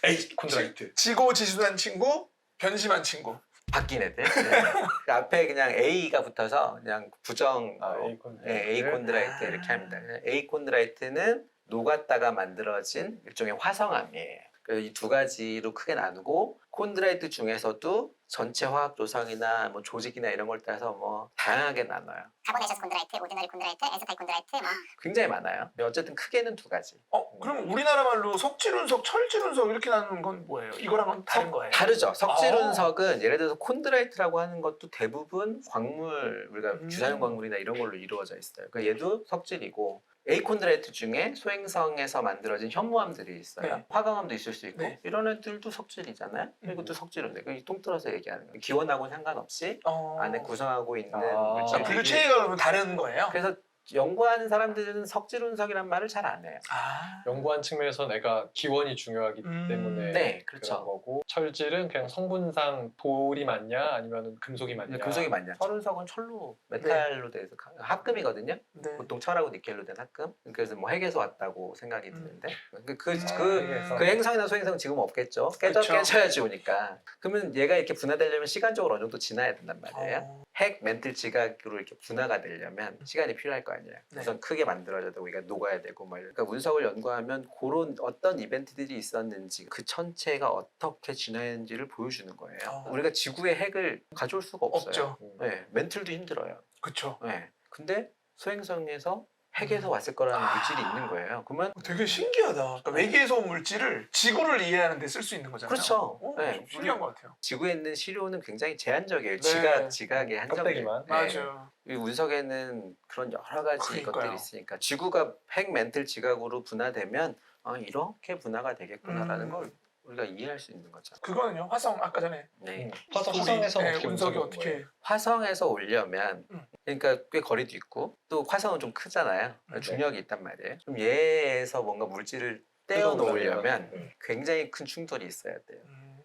H 콘드라이트. 지고지순한 친구, 변심한 친구. 바뀐 애들. 네. 그 앞에 그냥 A가 붙어서 그냥 부정 A 콘드라이트. 네, A 콘드라이트 이렇게 합니다. A 콘드라이트는 녹았다가 만들어진 일종의 화성암이에요. 이 두 가지로 크게 나누고 콘드라이트 중에서도 전체 화학 조성이나 뭐 조직이나 이런 걸 따서 뭐 다양하게 나눠요. 카보네셔스 콘드라이트, 오디너리 콘드라이트, 에스타일 콘드라이트 뭐 굉장히 많아요. 근데 어쨌든 크게는 두 가지. 그럼 우리나라 말로 석질운석, 철질운석 이렇게 나누는 건 뭐예요? 이거랑은 다른 거예요? 다르죠. 석질운석은 예를 들어서 콘드라이트라고 하는 것도 대부분 광물, 우리가 주사용 광물이나 이런 걸로 이루어져 있어요. 그러니까 얘도 석질이고 A 콘드라이트 중에 소행성에서 만들어진 현무암들이 있어요. 네. 화강암도 있을 수 있고 네. 이런 애들도 석질이잖아요. 이것도 석질인데 그 통틀어서 얘기하는 거예요. 기원하고는 상관없이 안에 구성하고 있는 물질들이. 분류 체계가 그러면 다른 거예요? 그래서 연구하는 사람들은 석질운석이란 말을 잘 안 해요. 연구한 측면에서 내가 기원이 중요하기 때문에 네, 그런 그렇죠. 거고 철질은 그냥 성분상 돌이 맞냐 아니면 금속이 맞냐. 금속이 맞냐? 철운석은 철로, 메탈로 돼서 합금이거든요. 네. 보통 철하고 니켈로 된 합금. 그래서 뭐 핵에서 왔다고 생각이 드는데 그 핵에서. 행성이나 소행성은 지금 없겠죠. 그쵸. 깨져야지 오니까. 그러면 얘가 이렇게 분화되려면 시간적으로 어느 정도 지나야 된단 말이에요. 핵 멘틀 지각으로 이렇게 분화가 되려면 시간이 필요할 거 아니에요. 네. 우선 크게 만들어져야 되고 이게 녹아야 되고 뭐 그러니까 운석을 연구하면 그런 어떤 이벤트들이 있었는지 그 천체가 어떻게 진화했는지를 보여주는 거예요. 우리가 지구의 핵을 가져올 수가 없어요. 없죠. 네, 멘틀도 힘들어요. 그렇죠. 네. 근데 소행성에서 핵에서 왔을 거라는 물질이 있는 거예요. 그러면 되게 신기하다. 그러니까 외계에서 온 물질을 지구를 이해하는 데 쓸 수 있는 거잖아요. 그렇죠. 네. 좀 신기한 것 같아요. 지구에 있는 시료는 굉장히 제한적이에요. 네. 지각의 한정이. 껍데기만. 맞아요. 이 운석에는 그런 여러 가지 그러니까요. 것들이 있으니까 지구가 핵 멘틀 지각으로 분화되면 이렇게 분화가 되겠구나라는 걸 우리가 이해할 수 있는 거죠. 그거는요. 화성 아까 전에 네. 화성에서 네, 어떻게 운석이 운석이 어떻게 화성에서 오려면 음. 그러니까 꽤 거리도 있고 또 화성은 좀 크잖아요. 중력이 있단 말이에요. 좀 얘에서 뭔가 물질을 떼어 놓으려면 굉장히 큰 충돌이 있어야 돼요.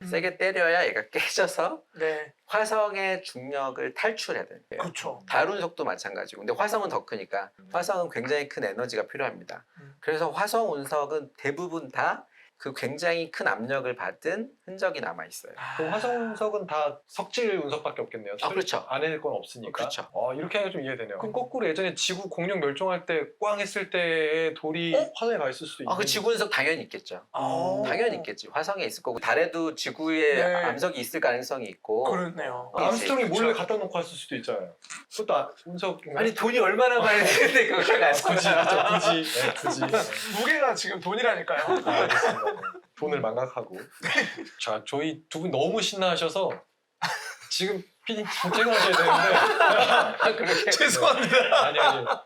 세게 때려야 얘가 깨져서 네. 화성의 중력을 탈출해야 돼요. 그렇죠. 달운석도 마찬가지고. 근데 화성은 더 크니까 화성은 굉장히 큰 에너지가 필요합니다. 그래서 화성 운석은 대부분 다 그 굉장히 큰 압력을 받은 흔적이 남아 있어요. 그럼 화성 운석은 다 석질 운석밖에 없겠네요. 그렇죠. 안에 건 없으니까. 그렇죠. 이렇게 하니까 좀 이해되네요. 그럼 거꾸로 예전에 지구 공룡 멸종할 때 꽝 했을 때의 돌이 화성에 가 있을 수도 있는. 그 지구 운석 당연히 있겠죠. 당연히 있겠지. 화성에 있을 거고 달에도 지구에 네. 암석이 있을 가능성이 있고. 그렇네요. 암스트롱이 그렇죠. 몰래 갖다 놓고 왔을 수도 있잖아요. 그것도 운석. 아니 돈이 얼마나 많이 드는데 그걸 가지고. 굳이. 무게가 지금 돈이라니까요. 알겠습니다. 돈을 망각하고. 자, 저희 두 분 너무 신나하셔서 지금 피디 퇴근하셔야 되는데. 그렇게. 죄송합니다. 아니.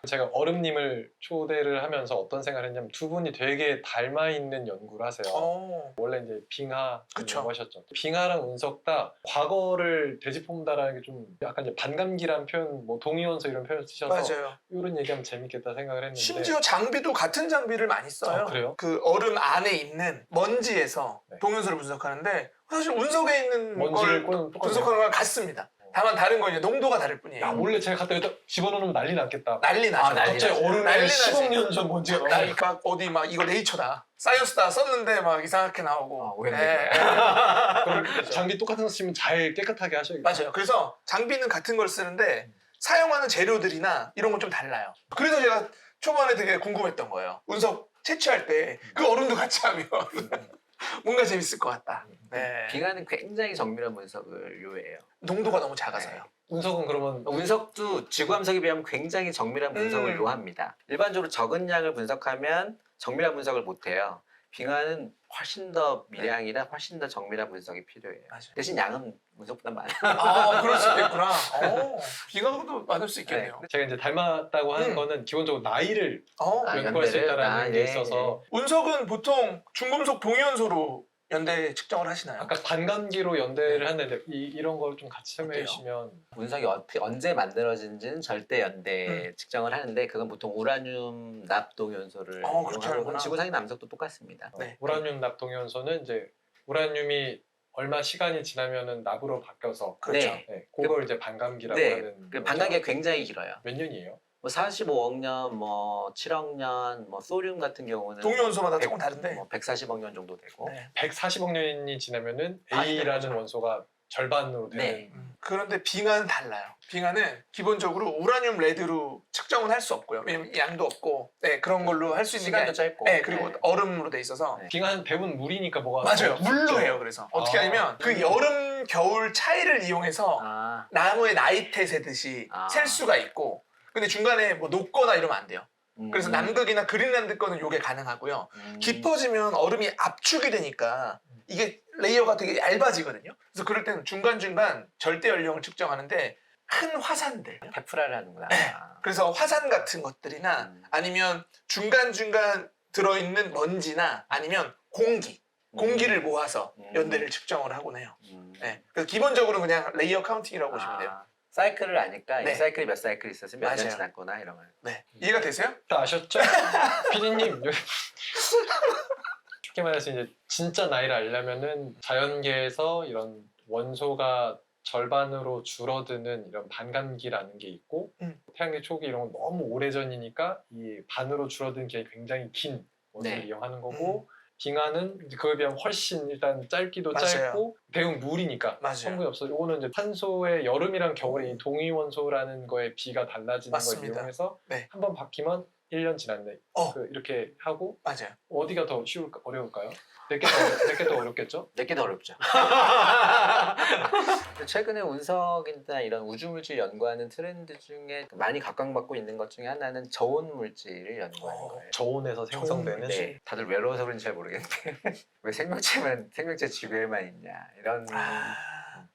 제가 얼음님을 초대를 하면서 어떤 생각을 했냐면 두 분이 되게 닮아 있는 연구를 하세요. 원래 이제 빙하 그쵸. 연구하셨죠. 빙하랑 운석 다 과거를 되짚어본다라는 게 좀 약간 이제 반감기란 표현, 뭐 동위원소 이런 표현 쓰셔서 맞아요. 이런 얘기하면 재밌겠다 생각을 했는데. 심지어 장비도 같은 장비를 많이 써요. 그래요? 그 얼음 안에 있는 먼지에서 네. 동연소를 분석하는데 사실 운석에 있는 먼지를 걸 똑같네요. 분석하는 거랑 같습니다. 다만 다른 건 이제 농도가 다를 뿐이에요. 야, 몰래 제가 갖다 여기다 집어넣으면 난리 났겠다. 난리 나죠. 난리 갑자기 나죠. 얼음에 난리 10억 나지. 년 전 먼지가 나오고. 나 막 어디 막 이거 네이처다. 사이언스다 썼는데 막 이상하게 나오고. 오해되네. 그럼 장비 똑같은 거 쓰면 잘 깨끗하게 하셔야겠다. 맞아요. 그래서 장비는 같은 걸 쓰는데 사용하는 재료들이나 이런 건 좀 달라요. 그래서 제가 초반에 되게 궁금했던 거예요. 운석 채취할 때 그 얼음도 같이 하면 뭔가 재밌을 것 같다. 네. 빙하는 굉장히 정밀한 분석을 요해해요. 농도가 너무 작아서요. 운석은 그러면 운석도 지구 함석에 비하면 굉장히 정밀한 분석을 요합니다. 일반적으로 적은 양을 분석하면 정밀한 분석을 못해요. 빙하는 훨씬 더 미량이라 훨씬 더 정밀한 분석이 필요해요. 맞아요. 대신 양은 운석보다 많아요. 그럴 수 있겠구나. 비가도 많을 수 있겠네요. 제가 이제 닮았다고 하는 거는 기본적으로 나이를 아, 연구할 수 연대를? 있다는 게 예, 있어서 운석은 보통 중금속 동위원소로 연대 측정을 하시나요? 아까 반감기로 연대를 했는데 이런 걸 좀 같이 설명해 어때요? 주시면. 운석이 언제 만들어진지는 절대 연대 측정을 하는데 그건 보통 우라늄 납동연소를 그렇게 이용하고 하는구나. 지구상의 남석도 똑같습니다. 네. 우라늄 납동연소는 이제 우라늄이 얼마 시간이 지나면은 납으로 바뀌어서 그렇죠. 네. 네, 그걸 이제 반감기라고 네. 하는 그 거죠. 반감기가 굉장히 길어요. 몇 년이에요? 뭐 45억 년, 뭐 7억 년, 뭐 소듐 같은 경우는 동위원소마다 100, 조금 다른데. 뭐 140억 년 정도 되고. 네. 140억 년이 지나면은 반이 A라는 되는 거죠. 원소가 절반으로 되는. 네. 그런데 빙하는 달라요. 빙하는 기본적으로 우라늄 레드로 측정은 할 수 없고요. 왜냐면 양도 없고 그런 걸로 할 수 있는 시간도 게 짧고. 네, 그리고 네. 얼음으로 돼 있어서 네. 빙하는 대부분 물이니까 뭐가 맞아요. 없겠죠. 물로 해요. 그래서 어떻게 아. 하냐면 그 여름 겨울 차이를 이용해서 아, 나무에 나이테 세듯이 아. 셀 수가 있고 근데 중간에 뭐 녹거나 이러면 안 돼요. 그래서 음. 남극이나 그린란드 거는 요게 가능하고요. 깊어지면 얼음이 압축이 되니까 이게 레이어가 되게 얇아지거든요. 그래서 그럴 때는 중간중간 절대 연령을 측정하는데 큰 화산들 테프라를 하는구나. 그래서 화산 같은 것들이나 아니면 중간중간 들어있는 먼지나 아니면 공기를 모아서 연대를 측정을 하곤 해요. 네. 그래서 기본적으로 그냥 레이어 카운팅이라고 보시면 돼요. 사이클을 아니까 네. 이 사이클이 몇 사이클 있어서 몇 년 맞아요. 지났거나 이런 거. 네. 이해가 되세요? 다 아셨죠? 피디님 쉽게 말해서 이제 진짜 나이를 알려면은 자연계에서 이런 원소가 절반으로 줄어드는 이런 반감기라는 게 있고 태양계 초기 이런 건 너무 오래전이니까 이 반으로 줄어든 게 굉장히 긴 원소를 네. 이용하는 거고 빙하는 이제 그거에 비하면 훨씬 일단 짧기도 맞아요. 짧고 대부분 물이니까 맞아요. 성분이 없어. 이거는 이제 탄소의 여름이랑 겨울에 이 동위 원소라는 거에 비가 달라지는 걸 맞습니다. 이용해서 네. 한 번 바뀌면 1년 지났네. 이렇게 하고 맞아요. 어디가 더 쉬울까 어려울까요? 내게 더 어렵겠죠? 내게 더 어렵죠. 최근에 운석이나 이런 우주물질 연구하는 트렌드 중에 많이 각광받고 있는 것 중에 하나는 저온 물질을 연구하는 거예요. 저온에서 생성되는 물질. 네, 다들 외로워서 그런지 잘 모르겠는데 왜 생명체 지구에만 있냐 이런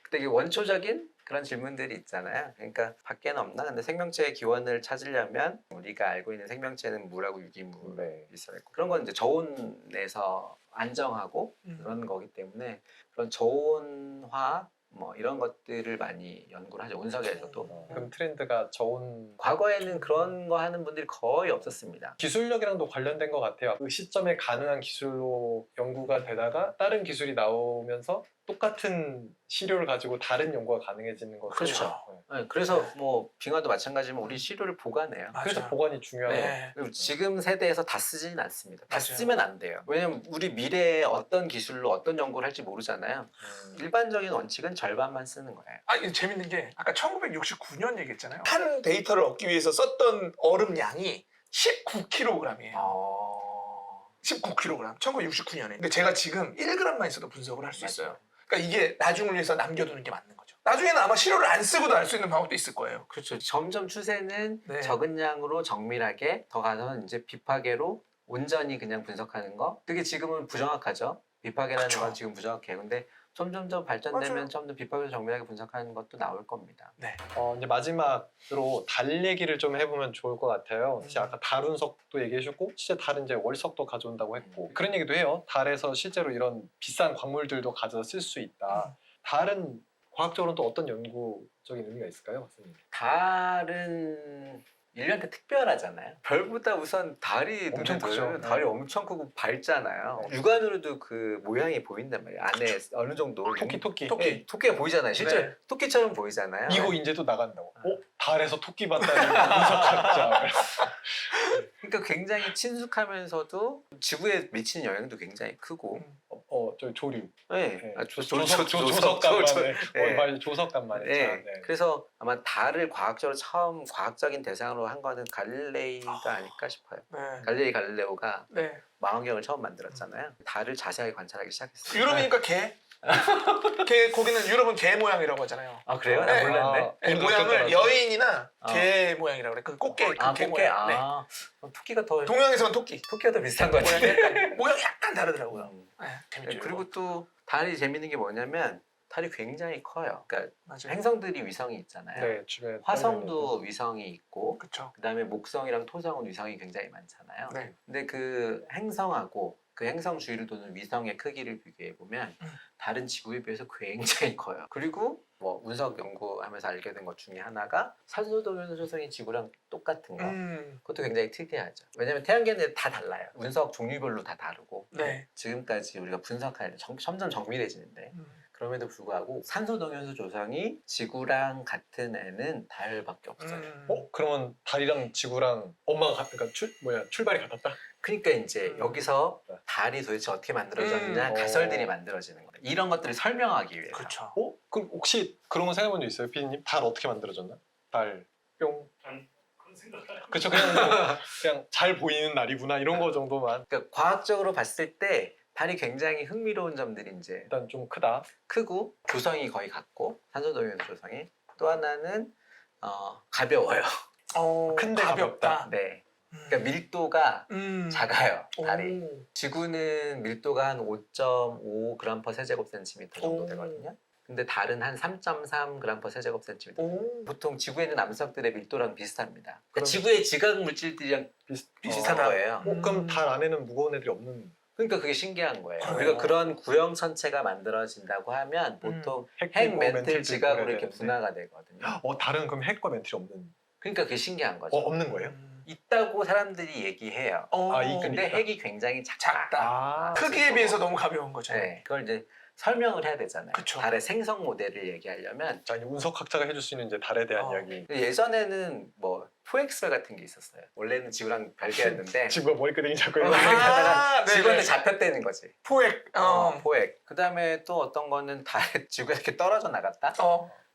되게 원초적인 그런 질문들이 있잖아요. 그러니까 밖에는 없나? 근데 생명체의 기원을 찾으려면 우리가 알고 있는 생명체는 물하고 유기물이 네. 있어야 있고 그런 건 이제 저온에서 안정하고 그런 거기 때문에 그런 저온화학 뭐 이런 것들을 많이 연구를 하죠. 운석에서도. 그럼 트렌드가 저온 과거에는 그런 거 하는 분들이 거의 없었습니다. 기술력이랑도 관련된 것 같아요. 그 시점에 가능한 기술로 연구가 되다가 다른 기술이 나오면서 똑같은 시료를 가지고 다른 연구가 가능해지는 거죠. 그렇죠. 네, 그래서 뭐 빙하도 마찬가지지만 우리 시료를 보관해요. 그래서 보관이 중요해요. 네. 그리고 지금 세대에서 다 쓰지는 않습니다. 다 맞아요. 쓰면 안 돼요. 왜냐면 우리 미래에 어떤 기술로 어떤 연구를 할지 모르잖아요. 일반적인 원칙은 절반만 쓰는 거예요. 이게 재밌는 게 아까 1969년 얘기했잖아요. 한 데이터를 얻기 위해서 썼던 얼음 양이 19kg이에요. 19kg. 1969년에. 근데 제가 지금 1g만 있어도 분석을 할 수 있어요. 그러니까 이게 나중을 위해서 남겨두는 게 맞는 거죠. 나중에는 아마 시료를 안 쓰고도 알 수 있는 방법도 있을 거예요. 그렇죠. 점점 추세는 네. 적은 양으로 정밀하게 더 가서 이제 비파계로 온전히 그냥 분석하는 거. 그게 지금은 부정확하죠. 비파계라는 그쵸. 건 지금 부정확해요. 근데 점점 더 발전되면 맞아요. 좀 더 비파계로 정밀하게 분석하는 것도 나올 겁니다. 이제 마지막으로 달 얘기를 좀 해보면 좋을 것 같아요. 사실 아까 달 운석도 얘기해주고 실제 달은 이제 월석도 가져온다고 했고 그런 얘기도 해요. 달에서 실제로 이런 비싼 광물들도 가져서 쓸 수 있다. 달은 과학적으로는 또 어떤 연구적인 의미가 있을까요, 박사님? 달은 인류한테 특별하잖아요. 별보다 우선 달이 엄청 눈에도 크죠. 달이 네. 엄청 크고 밝잖아요. 육안으로도 그 모양이 보인단 말이에요. 안에 어느 정도 토끼. 네, 토끼가 보이잖아요. 실제 네. 토끼처럼 보이잖아요. 이거 이제 또 나간다고. 달에서 토끼 봤다니 분석학자. 그러니까 굉장히 친숙하면서도 지구에 미치는 영향도 굉장히 크고. 저 조류. 네. 네. 아, 조석감만. 네. 말 조석감만 네. 했잖아. 네. 그래서 아마 달을 과학적으로 처음 과학적인 대상으로 한 거는 갈릴레이가 아닐까 싶어요. 네. 갈릴레오가 네. 망원경을 처음 만들었잖아요. 달을 자세하게 관찰하기 시작했어요. 유럽이니까 개. 거기는 유럽은 개 모양이라고 하잖아요. 아 그래요? 네. 나 몰랐네. 네, 모양을 여인이나 개 모양이라고 그래. 그 꽃게, 그 개 꽃게. 모양. 네. 그럼 토끼가 더 동양에서는 토끼. 토끼가 더 비슷한 거 같은데. 모양이 약간 다르더라고요. 음. 네, 네, 재밌죠. 그리고 또 달이 재밌는 게 뭐냐면 달이 굉장히 커요. 그러니까 맞아요. 행성들이 위성이 있잖아요. 네, 주변에 화성도 위성이 있고 그렇죠. 그다음에 목성이랑 토성은 위성이 굉장히 많잖아요. 네. 근데 그 행성하고 그 행성 주위를 도는 위성의 크기를 비교해 보면 다른 지구에 비해서 굉장히 커요. 그리고 뭐 운석 연구하면서 알게 된 것 중에 하나가 산소 동요소 조성이 지구랑 똑같은 거. 그것도 굉장히 특이하죠. 왜냐면 태양계는 다 달라요. 운석 종류별로 다 다르고 네. 지금까지 우리가 분석할 때 점점 정밀해지는데 그럼에도 불구하고 산소 동요소 조성이 지구랑 같은 애는 달밖에 없어요. 그러면 달이랑 지구랑 엄마가 그러니까 출발이 같았다? 그러니까 이제 여기서 달이 도대체 어떻게 만들어졌냐 가설들이 만들어지는 거예요. 이런 것들을 설명하기 위해서. 그렇죠. 그럼 혹시 그런 거 생각해 본 적 있어요, 피디님? 달 어떻게 만들어졌나? 달 뿅. 그런 생각을 그쵸, 그냥 뭐 그냥 잘 보이는 날이구나 이런 거 정도만. 그러니까 과학적으로 봤을 때 달이 굉장히 흥미로운 점들이 이제 일단 좀 크다. 크고 조성이 거의 같고 산소 동요소 조성이 또 하나는 가벼워요. 큰데 가볍다. 네. 그러니까 밀도가 작아요. 달이. 오. 지구는 밀도가 한 5.5g/세제곱센티미터 정도 오. 되거든요. 근데 달은 한 3.3g/세제곱센티미터. 오. 보통 지구에 있는 암석들의 밀도랑 비슷합니다. 그러니까 그럼- 지구의 지각 물질들이랑 비슷한 거예요. 그럼 달 안에는 무거운 애들이 없는 그러니까 그게 신기한 거예요. 그래요? 우리가 그런 구형 천체가 만들어진다고 하면 보통 핵 멘틀 지각으로 이렇게 분화가 되거든요. 달은 그럼 핵과 멘틀이 없는. 그러니까 그게 신기한 거죠. 없는 거예요? 있다고 사람들이 얘기해요. 있긴 근데 있다. 핵이 굉장히 작다. 크기에 비해서 너무 가벼운 거죠. 네, 그걸 이제 설명을 해야 되잖아요. 그쵸. 달의 생성 모델을 얘기하려면 자, 이제 운석학자가 해줄 수 있는 이제 달에 대한 어. 이야기. 예전에는 뭐 포엑스설 같은 게 있었어요. 원래는 지구랑 별개였는데 지구가 머리끄댕이 잡고 어, 있는. 아, 네네. 지구한테 잡혔다는 거지. 포획. 포엑. 그 다음에 또 어떤 거는 달 지구에 이렇게 떨어져 나갔다.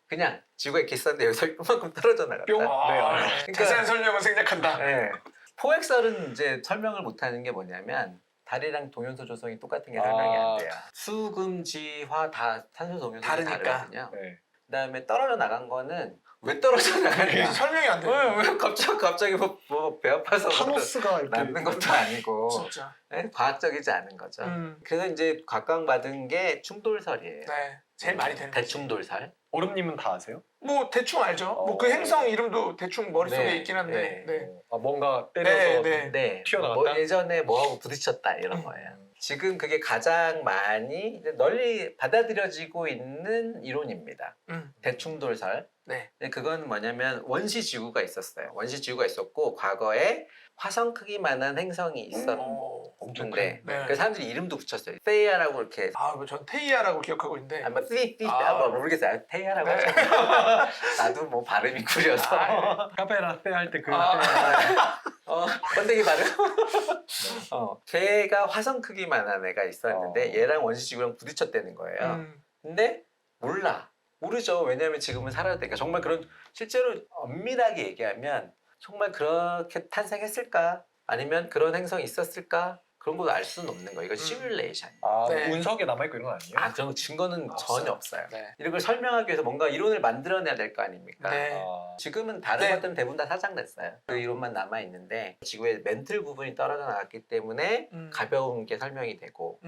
그냥 지구에 이렇게 있었는데 여기서 이만큼 떨어져 나갔다. 뿅. 그러니까- 자세한 설명은 생략한다. 네. 포엑설은 이제 설명을 못하는 게 뭐냐면 달이랑 동연소 조성이 똑같은 게 설명이 안 돼요. 수금지화 다 탄소 동연소 다르니까. 다르거든요. 네. 그다음에 떨어져 나간 거는 왜 떨어져 나가냐? 설명이 안 돼. 왜 갑자기 뭐 배 아파서 타노스가 이렇게 낳는 것도 아니고 진짜. 네? 과학적이지 않은 거죠. 그래서 이제 각광받은 게 충돌설이에요. 네. 제일 많이 되는 거지. 대충돌설. 얼음님은 다 아세요? 뭐 대충 알죠. 뭐 그 행성 이름도 대충 머릿속에 네, 있긴 한데. 네. 네. 뭔가 때려서 네. 네. 튀어나갔다? 뭐 예전에 뭐하고 부딪혔다 이런 거예요. 지금 그게 가장 많이 이제 널리 받아들여지고 있는 이론입니다. 대충돌설. 네. 근데 그건 뭐냐면 원시 지구가 있었어요. 원시 지구가 있었고 과거에 화성 크기만한 행성이 있었는데 엄청 네. 그 사람들이 이름도 붙였어요. 테이아라고 이렇게 전 테이아라고 기억하고 있는데. 아마 아. 뭐 모르겠어요. 테이아라고 네. 하죠. 나도 뭐 발음이 구려서 카페라떼 할 때 그 번데기 발음. 걔가 화성 크기만한 애가 있었는데 얘랑 원시 지구랑 부딪혔다는 거예요. 근데 모르죠. 왜냐하면 지금은 살아도 되니까 정말 그런 실제로 엄밀하게 얘기하면 정말 그렇게 탄생했을까? 아니면 그런 행성이 있었을까? 그런 걸 알 수는 없는 거예요. 이건 시뮬레이션. 네. 운석에 남아있고 이런 거 아니에요? 그런 증거는 전혀 없어요. 네. 이런 걸 설명하기 위해서 뭔가 이론을 만들어내야 될 거 아닙니까? 네. 지금은 다른 네. 것들은 대부분 다 사장됐어요. 그 이론만 남아 있는데 지구의 멘틀 부분이 떨어져 나갔기 때문에 가벼운 게 설명이 되고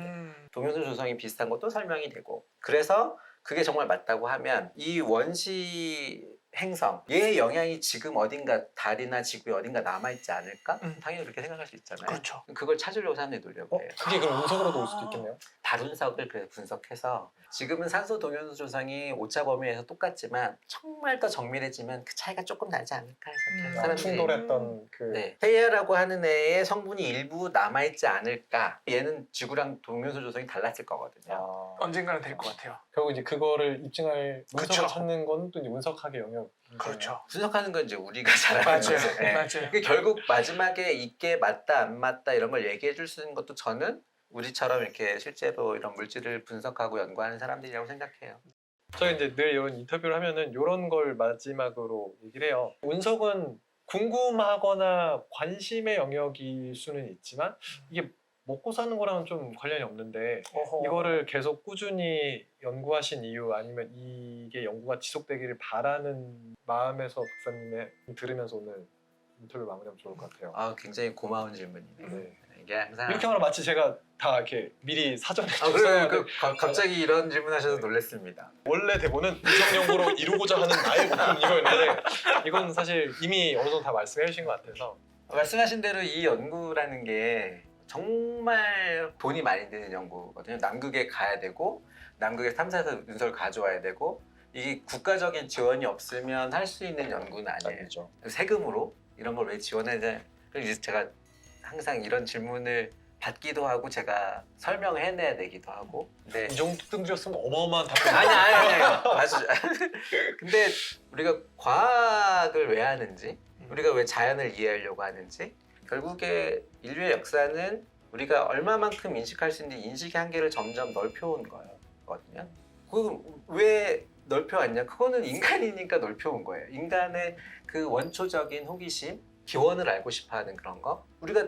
동요소 조성이 비슷한 것도 설명이 되고 그래서 그게 정말 맞다고 하면 이 원시 행성 얘의 영향이 지금 어딘가 달이나 지구에 어딘가 남아있지 않을까? 당연히 그렇게 생각할 수 있잖아요. 그렇죠. 그걸 찾으려고 사람들이 노력해요. 그게 그럼 운석으로도 올 수도 있겠네요. 달운석을 그래서 분석해서 지금은 산소 동요소 조성이 오차 범위에서 똑같지만 정말 더 정밀해지면 그 차이가 조금 나지 않을까 해서 사람들이 충돌했던 그 네. 테이아라고 하는 애의 성분이 일부 남아있지 않을까. 얘는 지구랑 동요소 조성이 달랐을 거거든요. 언젠가는 될 것 같아요. 결국 이제 그거를 입증할 운석을 그쵸. 찾는 건 또 이제 운석학의 영역. 그렇죠. 분석하는 건 이제 우리가 잘하는 맞아요. 거죠. 네. 맞아요. 그게 결국 마지막에 이게 맞다 안 맞다 이런 걸 얘기해 줄 수 있는 것도 저는 우리처럼 이렇게 실제로 이런 물질을 분석하고 연구하는 사람들이라고 생각해요. 저희 이제 늘 이런 인터뷰를 하면은 이런 걸 마지막으로 얘기를 해요. 운석은 궁금하거나 관심의 영역일 수는 있지만 이게 먹고 사는 거랑은 좀 관련이 없는데 이거를 계속 꾸준히 연구하신 이유 아니면 이게 연구가 지속되기를 바라는 마음에서 박사님의 들으면서 오늘 인터뷰 마무리하면 좋을 것 같아요. 굉장히 고마운 질문이네요. 네. 이게 항상 이렇게 하면 마치 제가 다 이렇게 미리 사전에 그래요. 갑자기 이런 질문하셔서 놀랐습니다. 원래 대본은 운석 연구로 이루고자 하는 나의 목표는 이거였는데 이건 사실 이미 어느 정도 다 말씀해 주신 것 같아서 말씀하신 대로 이 연구라는 게 정말 돈이 많이 드는 연구거든요. 남극에 가야 되고 남극에 탐사서 문서를 가져와야 되고 이게 국가적인 지원이 없으면 할 수 있는 연구는 아니에요. 아니죠. 세금으로 이런 걸 왜 지원해야 돼? 그래서 제가 항상 이런 질문을 받기도 하고 제가 설명을 해내야 되기도 하고. 근데 이 정도 뜸들였으면 어마어마한 답변. 아니 맞아. 근데 우리가 과학을 왜 하는지, 우리가 왜 자연을 이해하려고 하는지, 결국에 인류의 역사는 우리가 얼마만큼 인식할 수 있는 인식의 한계를 점점 넓혀온 거거든요. 그럼 왜 넓혀왔냐? 그거는 인간이니까 넓혀온 거예요. 인간의 그 원초적인 호기심, 기원을 알고 싶어하는 그런 거. 우리가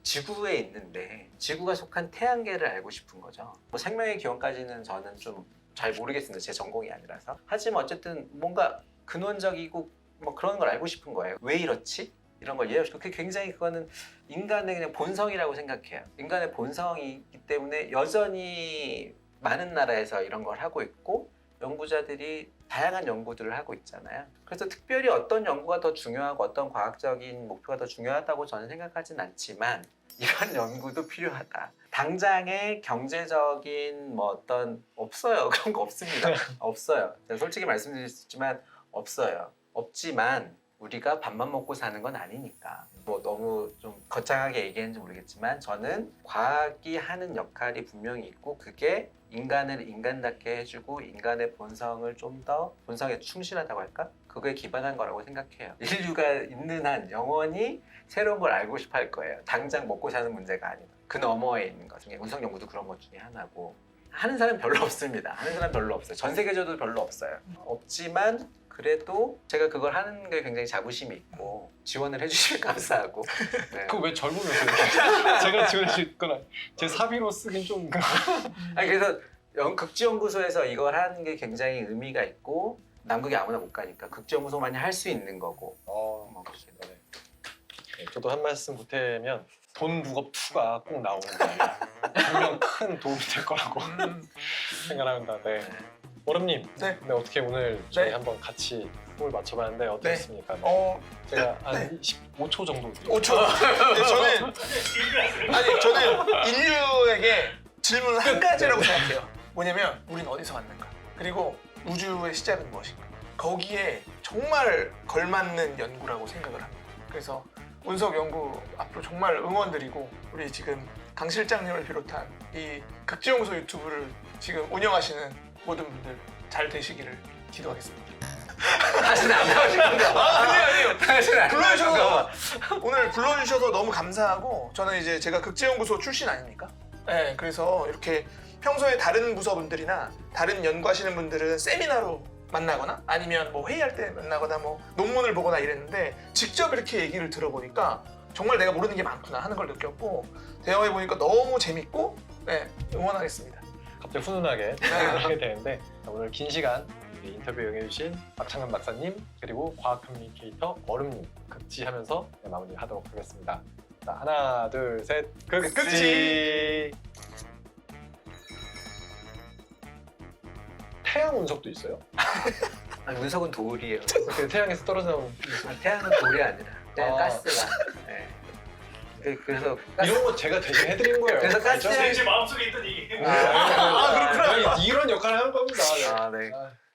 지구에 있는데 지구가 속한 태양계를 알고 싶은 거죠. 뭐 생명의 기원까지는 저는 좀 잘 모르겠습니다. 제 전공이 아니라서. 하지만 어쨌든 뭔가 근원적이고 뭐 그런 걸 알고 싶은 거예요. 왜 이렇지? 이런 걸 이해하고 싶고, 그게 굉장히 그거는 인간의 그냥 본성이라고 생각해요. 인간의 본성이기 때문에 여전히 많은 나라에서 이런 걸 하고 있고 연구자들이 다양한 연구들을 하고 있잖아요. 그래서 특별히 어떤 연구가 더 중요하고 어떤 과학적인 목표가 더 중요하다고 저는 생각하진 않지만 이런 연구도 필요하다. 당장의 경제적인 뭐 어떤 없어요. 그런 거 없습니다. 없어요. 제가 솔직히 말씀드릴 수 있지만 없어요. 없지만 우리가 밥만 먹고 사는 건 아니니까. 뭐 너무 좀 거창하게 얘기했는지 모르겠지만 저는 과학이 하는 역할이 분명히 있고 그게 인간을 인간답게 해주고 인간의 본성을 좀 더 본성에 충실하다고 할까? 그거에 기반한 거라고 생각해요. 인류가 있는 한 영원히 새로운 걸 알고 싶어 할 거예요. 당장 먹고 사는 문제가 아니다. 그 너머에 있는 것 중에 운석 연구도 그런 것 중에 하나고 하는 사람 별로 없습니다. 하는 사람 별로 없어요. 전 세계적으로 별로 없어요. 없지만 그래도 제가 그걸 하는 게 굉장히 자부심이 있고 지원을 해주시면 감사하고. 네. 그거 왜 젊으면서 이렇게 제가 지원해줄 거나 제 사비로 쓰긴 좀. 아니 그래서 극지연구소에서 이걸 하는 게 굉장히 의미가 있고 남극에 아무나 못 가니까 극지연구소만이 할 수 있는 거고. 뭐 그렇습니다. 네. 네, 저도 한 말씀 보태면 돈 무겁 2가 꼭 나오는 거예요. 분명 큰 도움이 될 거라고 생각합니다. 네. 얼음님, 네. 네, 어떻게 오늘 저희 네. 한번 같이 호흡을 맞춰봤는데 어떻습니까? 제가 한 15초 정도 드릴게요. 5초. 저는 인류에게 질문 한 가지라고 생각해요. 뭐냐면 우린 어디서 왔는가? 그리고 우주의 시작은 무엇인가? 거기에 정말 걸맞는 연구라고 생각을 합니다. 그래서 운석 연구 앞으로 정말 응원드리고 우리 지금 강 실장님을 비롯한 이 극지연구소 유튜브를 지금 운영하시는 모든 분들 잘 되시기를 기도하겠습니다. 다시는 안 나오실 건가 봐. 아니에요. 다시는 안 나오실 건가 봐. 오늘 불러주셔서 너무 감사하고 저는 이제 제가 극지연구소 출신 아닙니까? 네, 그래서 이렇게 평소에 다른 부서분들이나 다른 연구하시는 분들은 세미나로 만나거나 아니면 뭐 회의할 때 만나거나 뭐 논문을 보거나 이랬는데 직접 이렇게 얘기를 들어보니까 정말 내가 모르는 게 많구나 하는 걸 느꼈고 대화해보니까 너무 재밌고 네, 응원하겠습니다. 갑자기 훈훈하게 하게 되는데 오늘 긴 시간 인터뷰 응해주신 박창근 박사님 그리고 과학 커뮤니케이터 얼음님 극지하면서 마무리하도록 하겠습니다. 자, 하나 둘 셋 극지. 태양 운석도 있어요? 아니, 운석은 돌이에요. 그 태양에서 떨어져 나온 태양은 돌이 아니라 태양 아. 가스가. 네. 그래서 가스, 이런 거 제가 대신 해드린 거예요. 그래서 알죠? 가스야. 제 마음속에 있던 얘기. 그렇구나. 이런 역할을 하는 겁니다. 아, 네.